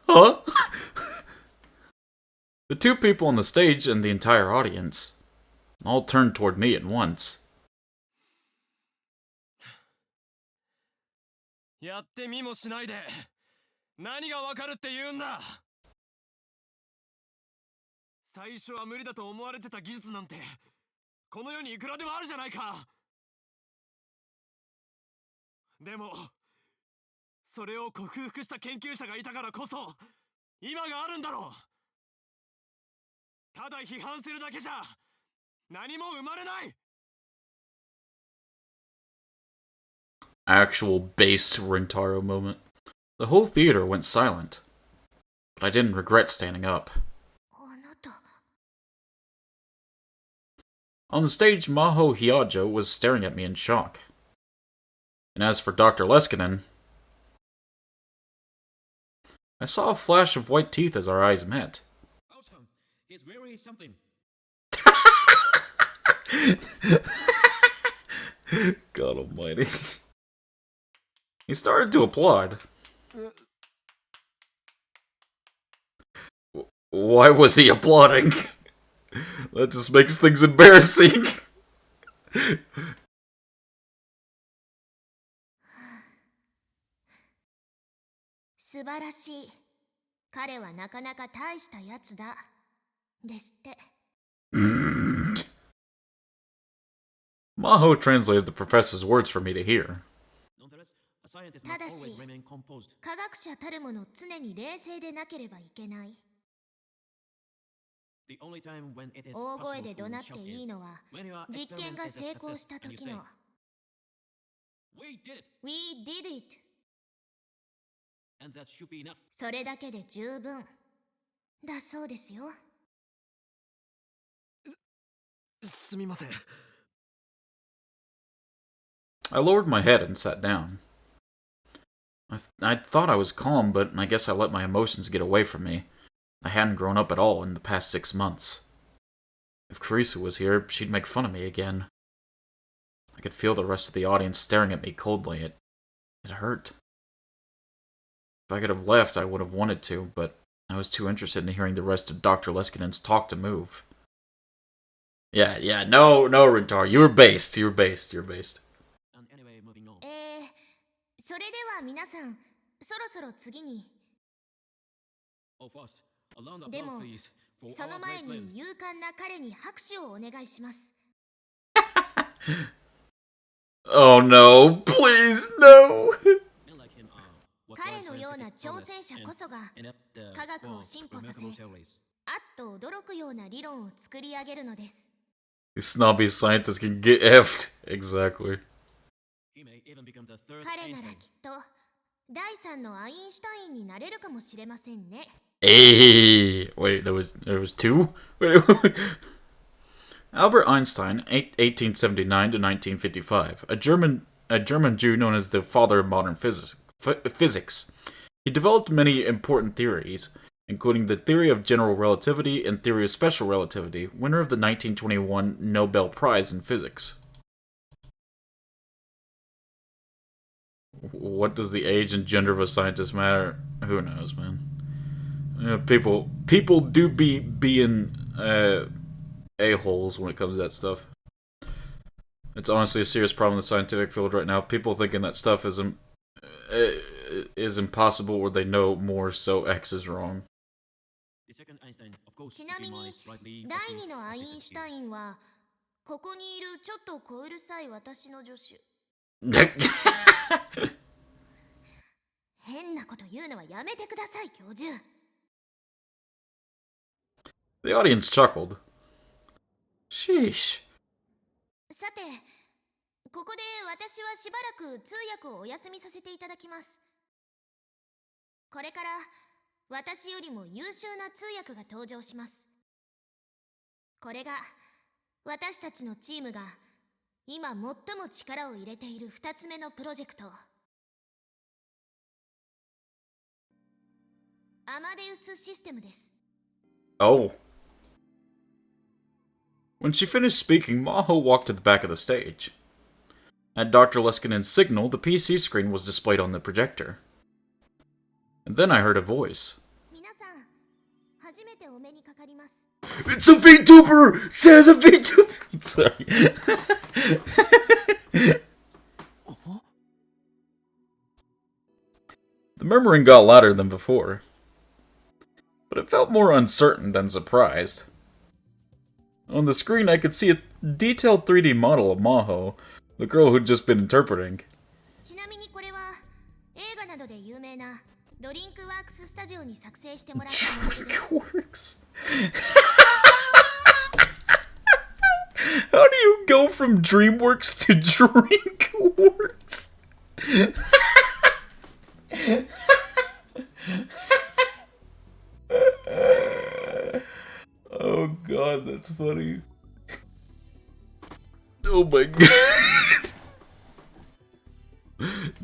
Huh? The two people on the stage and the entire audience all turned toward me at once. やってみもしないで何がわかるって言うんだ。最初は無理だと思われてた技術なんてこの世にいくらでもあるじゃないか。でもそれを克服した研究者がいたからこそ今があるんだろう。ただ批判するだけじゃ何も生まれない。 Actual based Rintaro moment. The whole theater went silent, but I didn't regret standing up. あなた On the stage, Maho Hyajo was staring at me in shock. And as for Dr. Leskinen, I saw a flash of white teeth as our eyes met. Awesome. He's very something. God almighty. He started to applaud. Why was he applauding? That just makes things embarrassing. 素晴らしい。彼はなかなか大したやつだ。ですって。Maho translated the professor's words for me to hear. ただし、科学者たるもの常に冷静でなければいけない。大声で怒鳴っていいのは、実験が成功した時の We did it! それだけで十分だそうですよ。すみません。 I lowered my head and sat down. I thought I was calm, but I guess I let my emotions get away from me. I hadn't grown up at all in the past 6 months. If Carissa was here, she'd make fun of me again. I could feel the rest of the audience staring at me coldly. It hurt. If I could have left, I would have wanted to, but I was too interested in hearing the rest of Dr. Leskinen's talk to move. Yeah, no, Rintar, you were based. それでは皆さん、そろそろ次に。でも、その前に勇敢な彼に拍手をお願いします。Oh no, please, no! 彼のような挑戦者こそが科学を進歩させ、あっと驚くような理論を作り上げるのです。These snobby scientists can get effed. Exactly. 彼ならきっと第3のアインシュタインになれるかもしれませんね。Hey, wait, there was 2? Wait. Albert Einstein, 1879 to 1955, a German Jew known as the father of modern physics. He developed many important theories, including the theory of general relativity and theory of special relativity, winner of the 1921 Nobel Prize in Physics. What does the age and gender of a scientist matter? Who knows, man. People do be being a-holes when it comes to that stuff. It's honestly a serious problem in the scientific field right now. People thinking that stuff is impossible or they know more, so X is wrong. ちなみに、第2のアインシュタインは、ここにいるちょっと小うるさい私の助手。変なこと言うのはやめてください、教授。The audience chuckled. Sheesh. さて、ここで私はしばらく通訳をお休みさせていただきます。これから私よりも優秀な通訳が登場します。これが私たちのチームが今最も力を入れている2つ目のプロジェクト。アマデウスシステムです。Oh. When she finished speaking, Maho walked to the back of the stage. At Dr. Leskinen's signal, the PC screen was displayed on the projector. And then I heard a voice. 皆さん、初めてお目にかかります。It's a VTuber! Says a VTuber! Sorry. The murmuring got louder than before, but it felt more uncertain than surprised. On the screen, I could see a detailed 3D model of Maho, the girl who'd just been interpreting. ちなみにこれは映画などで有名なドリンクワークススタジオに作成してもらったものです。 Drinkworks? How do you go from DreamWorks to Drinkworks? Oh god, that's funny. Oh my god.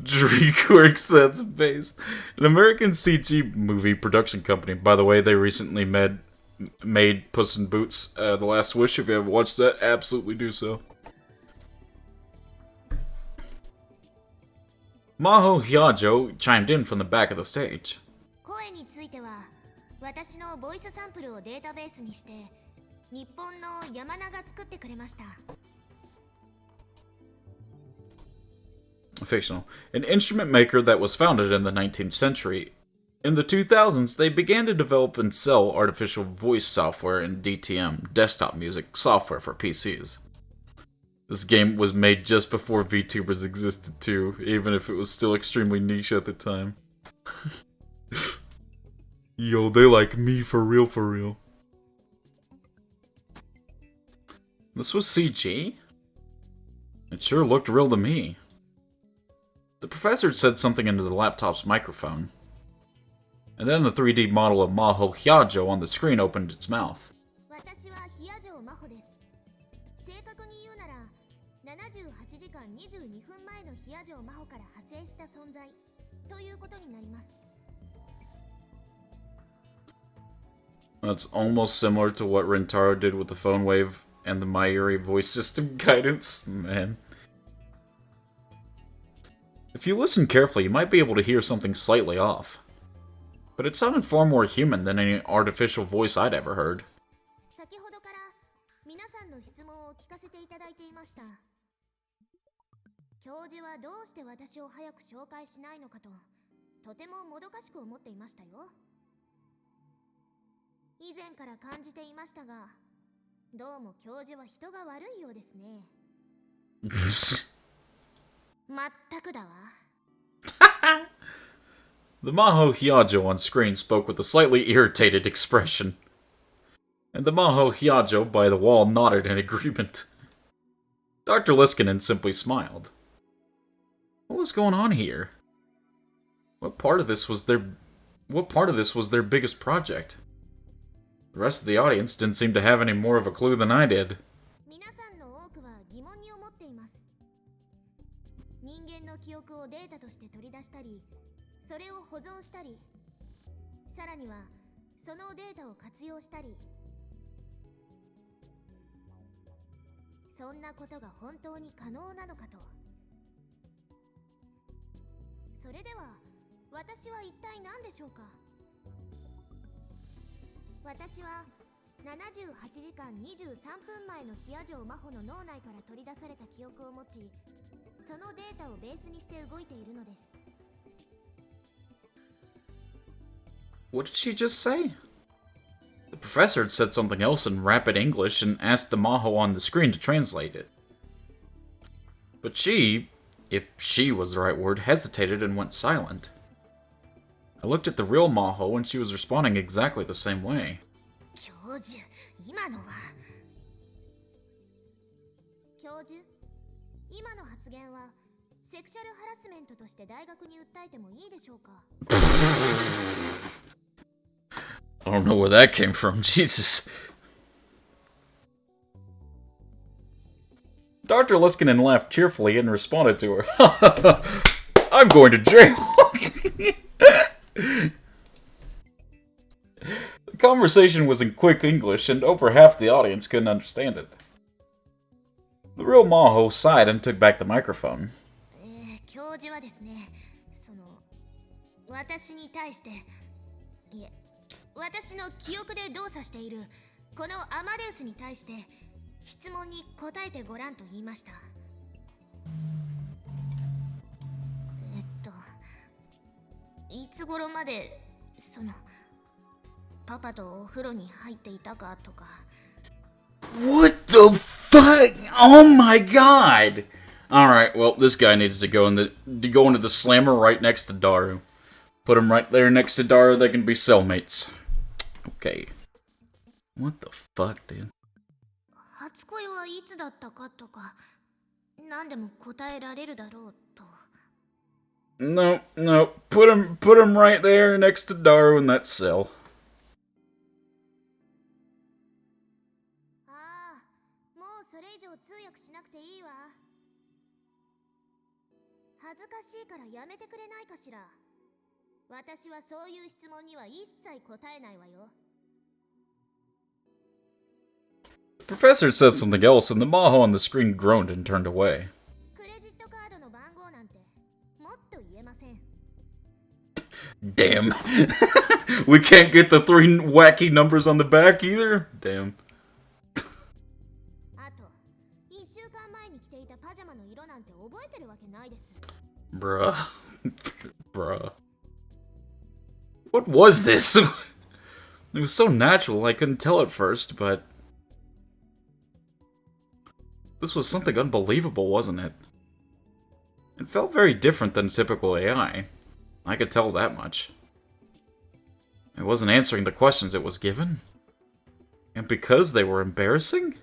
DreamWorks, that's based. An American CG movie production company. By the way, they recently made Puss in Boots, The Last Wish. If you haven't watched that, absolutely do so. Maho Hyajo chimed in from the back of the stage. 声については私のボイスサンプルをデータベースにして日本の山名が作ってくれました。 Fictional. An instrument maker that was founded in the 19th century. In the 2000s, they began to develop and sell artificial voice software and DTM, desktop music software for PCs. This game was made just before VTubers existed too, even if it was still extremely niche at the time. Yo, they like me for real, for real. This was CG? It sure looked real to me. The professor said something into the laptop's microphone. And then the 3D model of Maho Hyajo on the screen opened its mouth. 私はヒヤジョウマホです。正確に言うなら78時間22分前のヒヤジョウマホから派生した存在ということになります。 That's almost similar to what Rintaro did with the phone wave and the Mayuri voice system guidance. Man. If you listen carefully, you might be able to hear something slightly off. But it sounded far more human than any artificial voice I'd ever heard. 先ほどから皆さんの質問を聞かせていただいていました。教授はどうして私を早く紹介しないのかと、とてももどかしく思っていましたよ。以前から感じていましたが、どうも教授は人が悪いようですね。まったくだわ。The Maho Hyajo on screen spoke with a slightly irritated expression. And the Maho Hyajo by the wall nodded in agreement. Dr. Liskinen simply smiled. What was going on here? What part of this was their biggest project? The rest of the audience didn't seem to have any more of a clue than I did. 皆さんの多くは疑問に思っています。人間の記憶をデータとして取り出したり、それを保存したり、さらにはそのデータを活用したり、そんなことが本当に可能なのかと。それでは私は一体何でしょうか。私は78時間23分前のヒヤジョウマホの脳内から取り出された記憶を持ち、そのデータをベースにして動いているのです。 What did she just say? The professor had said something else in rapid English and asked the Maho on the screen to translate it. But she, if she was the right word, hesitated and went silent. I looked at the real Maho and she was responding exactly the same way. 教授、今のは。教授、今の発言はセクシャルハラスメントとして大学に訴えてもいいでしょうか。I don't know where that came from, Jesus. Dr. Liskinen laughed cheerfully and responded to her. I'm going to jail! The conversation was in quick English, and over half the audience couldn't understand it. The real Maho sighed and took back the microphone. 教授はですね、私に対して、いえ、私の記憶で動作しているこのアマデウスに対して質問に答えてごらんと言いました。いつ頃までパパとお風呂に入っていたかとか。 What the fuck? Oh my god! Alright, well, this guy needs to go into the slammer right next to Daru. Put him right there next to Daru, they can be cellmates. Okay. What the fuck, dude? 初恋はいつだったかとか何でも答えられるだろうと。 No, put him right there next to Daru in that cell. ああ、もうそれ以上通訳しなくていいわ。恥ずかしいからやめてくれないかしら。私はそういう質問には一切答えないわよ。 The professor said something else, and the Maho on the screen groaned and turned away. クレジットカードの番号なんてもっと言えません。 Damn. We can't get the 3 wacky numbers on the back either? Damn. あと、1週間前に着ていたパジャマの色なんて覚えてるわけないです。 Bruh. Bruh. What was this? It was so natural, I couldn't tell at first, but... This was something unbelievable, wasn't it? It felt very different than typical AI. I could tell that much. It wasn't answering the questions it was given. And because they were embarrassing?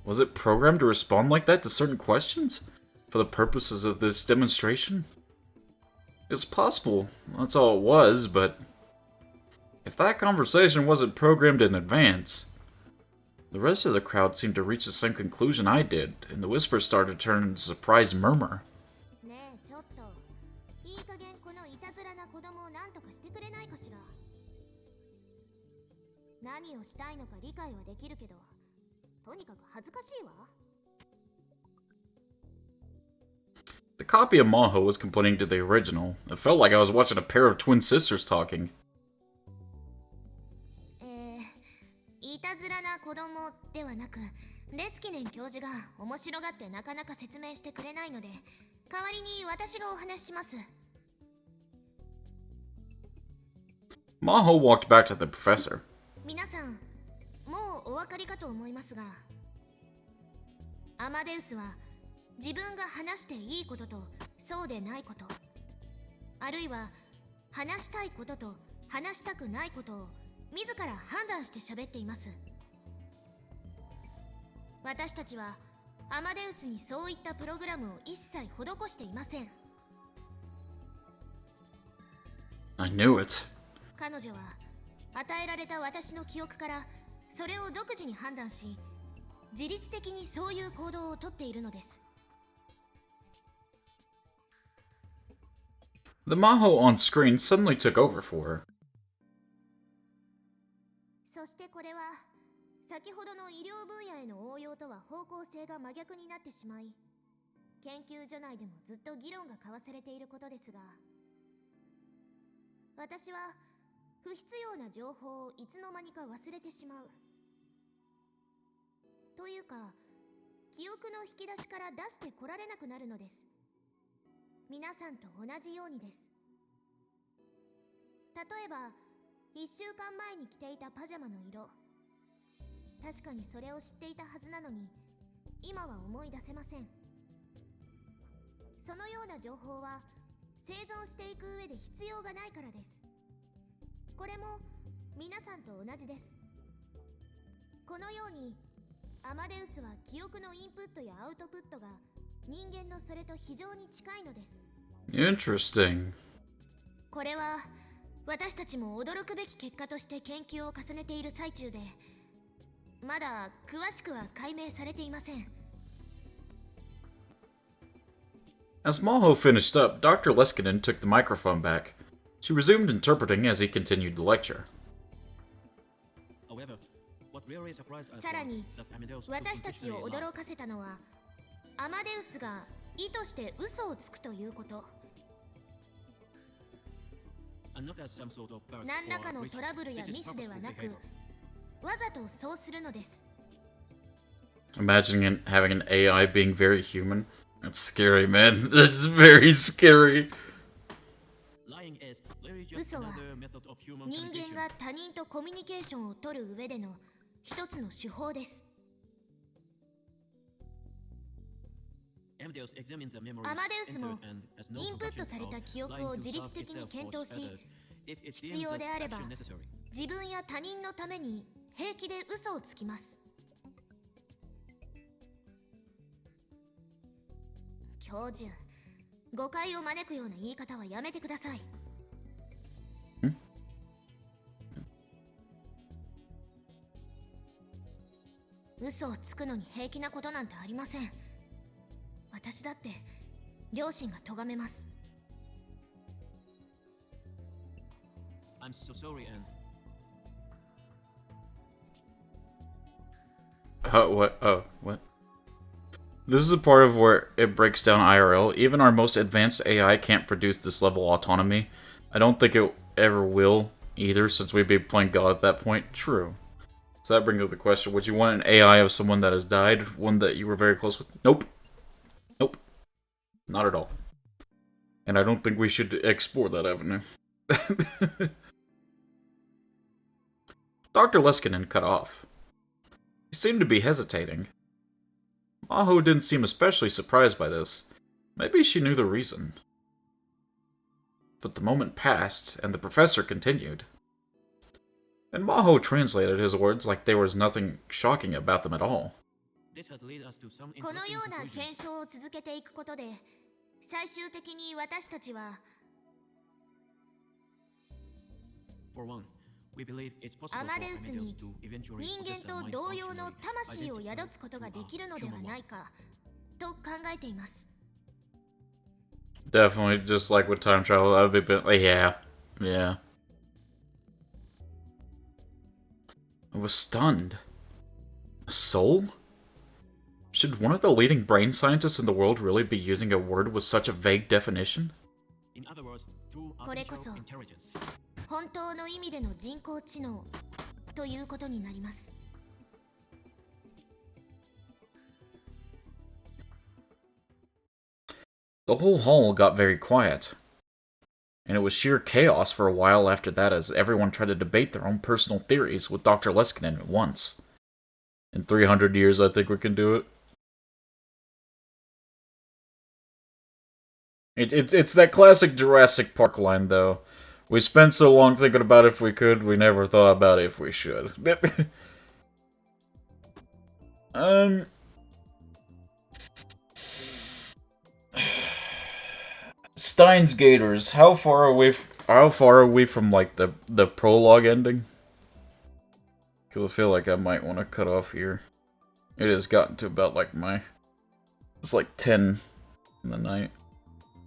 Was it programmed to respond like that to certain questions? For the purposes of this demonstration? It's possible, that's all it was, but... If that conversation wasn't programmed in advance... The rest of the crowd seemed to reach the same conclusion I did, and the whisper started to turn into a surprised murmur. ねえ、ちょっといい加減このいたずらな子供を何とかしてくれないかしら。何をしたいのか理解はできるけど、とにかく恥ずかしいわ。 The copy of Maho was complaining to the original. It felt like I was watching a pair of twin sisters talking. いたずらな子供ではなく、レスキネン教授が面白がってなかなか説明してくれないので、代わりに私がお話しします。 Maho walked back to the professor. 皆さん、もうお分かりかと思いますが、アマデウスは自分が話していいこととそうでないこと、あるいは話したいことと話したくないことを自ら判断して喋っています。私たちはアマデウスにそういったプログラムを一切施していません。 I knew it. 彼女は与えられた私の記憶からそれを独自に判断し、自律的にそういう行動をとっているのです。 The Maho on screen suddenly took over for her. そしてこれは先ほどの医療分野への応用とは方向性が真逆になってしまい、研究所内でもずっと議論が交わされていることですが、私は不必要な情報をいつの間にか忘れてしまう。というか、記憶の引き出しから出してこられなくなるのです。皆さんと同じようにです。例えば、1週間前に着ていたパジャマの色、確かにそれを知っていたはずなのに今は思い出せません。そのような情報は生存していく上で必要がないからです。これも皆さんと同じです。このようにアマデウスは記憶のインプットやアウトプットが人間のそれと非常に近いのです。 Interesting. これは私たちも驚くべき結果として研究を重ねている最中で、まだ詳しくは解明されていません。 As Maho finished up, Dr. Leskinen took the microphone back. She resumed interpreting as he continued the lecture. However, what really surprised us さらに was that Amadeus 私たちを could literally 驚かせたのは、アマデウスが意図して嘘をつくということ。 lie, and not as some sort of bug 何らか or の glitch. トラブルや This is ミスでは purposeful なく、 behavior. わざとそうするのです。 Imagining having an AI being very human. That's scary, man. That's very scary. Lying is 嘘は人間が他人とコミュニケーションを取る上での一つの手法です。アマデウスもインプットされた記憶を自律的に検討し、必要であれば自分や他人のために平気で嘘をつきます。教授、誤解を招くような言い方はやめてください。嘘をつくのに平気なことなんてありません。私だって両親が咎めます。I'm so sorry, and What? Oh, what? This is a part of where it breaks down IRL. Even our most advanced AI can't produce this level of autonomy. I don't think it ever will either, since we'd be playing God at that point. True. So that brings up the question, would you want an AI of someone that has died? One that you were very close with? Nope. Nope. Not at all. And I don't think we should explore that avenue. Dr. Leskinen cut off. He seemed to be hesitating. Maho didn't seem especially surprised by this. Maybe she knew the reason. But the moment passed, and the professor continued. And Maho translated his words like there was nothing shocking about them at all. このような検証を続けていくことで、最終的に私たちはアマデウスに人間と同様の魂を宿すことができるのではないかと考えています。Definitely, just like with time travel, that would be like, yeah. I was stunned. A soul? Should one of the leading brain scientists in the world really be using a word with such a vague definition? これこそ本当の意味での人工知能ということになります。The whole hall got very quiet. And it was sheer chaos for a while after that as everyone tried to debate their own personal theories with Dr. Leskinen at once. In 300 years, I think we can do it. It's that classic Jurassic Park line, though. We spent so long thinking about if we could, we never thought about if we should. Steins Gators. How far are we from like the prologue ending? Because I feel like I might want to cut off here. It has gotten to about like it's like 10 in the night.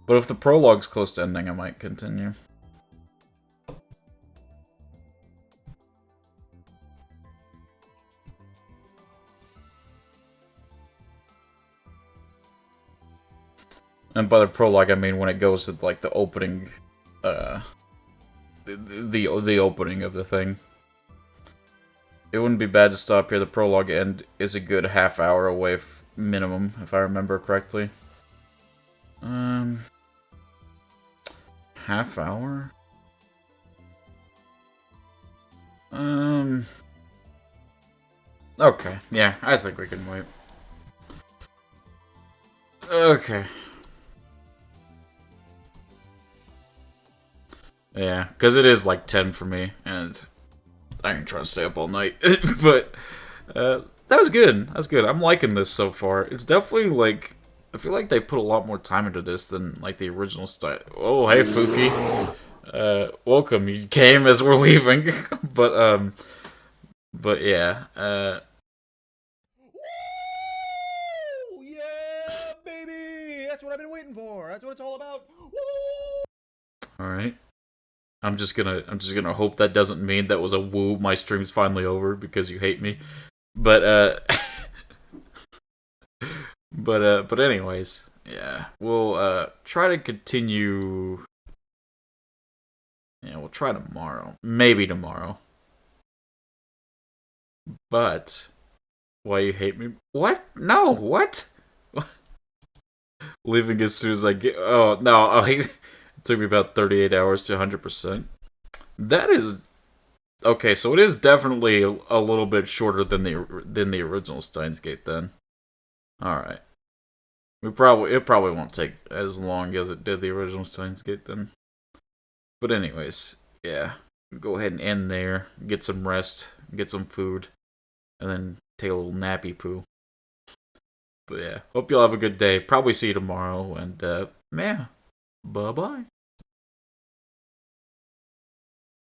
But if the prologue's close to ending, I might continue. And by the prologue, I mean when it goes to like the opening, the opening of the thing. It wouldn't be bad to stop here. The prologue end is a good half hour away, minimum, if I remember correctly. Half hour? Okay, yeah, I think we can wait. Okay. Yeah, because it is like 10 for me, and I ain't trying to stay up all night. But that was good. That was good. I'm liking this so far. It's definitely like, I feel like they put a lot more time into this than like the original style. Oh, hey Fuki. Welcome. You came as we're leaving. But yeah. Woo! Yeah, baby! That's what I've been waiting for. That's what it's all about. Woo! All right. I'm just gonna hope that doesn't mean that was a woo. My stream's finally over because you hate me. But but anyways, yeah, we'll try to continue. Yeah, we'll try tomorrow, maybe tomorrow. But why you hate me? What? No, what? Leaving as soon as I get. Oh no, it took me about 38 hours to 100%. That is okay. So it is definitely a little bit shorter than the original Steins Gate. Then, all right. It probably won't take as long as it did the original Steins Gate then. But anyways, yeah. Go ahead and end there. Get some rest. Get some food. And then take a little nappy poo. But yeah. Hope you'll have a good day. Probably see you tomorrow. And, yeah. Bye-bye.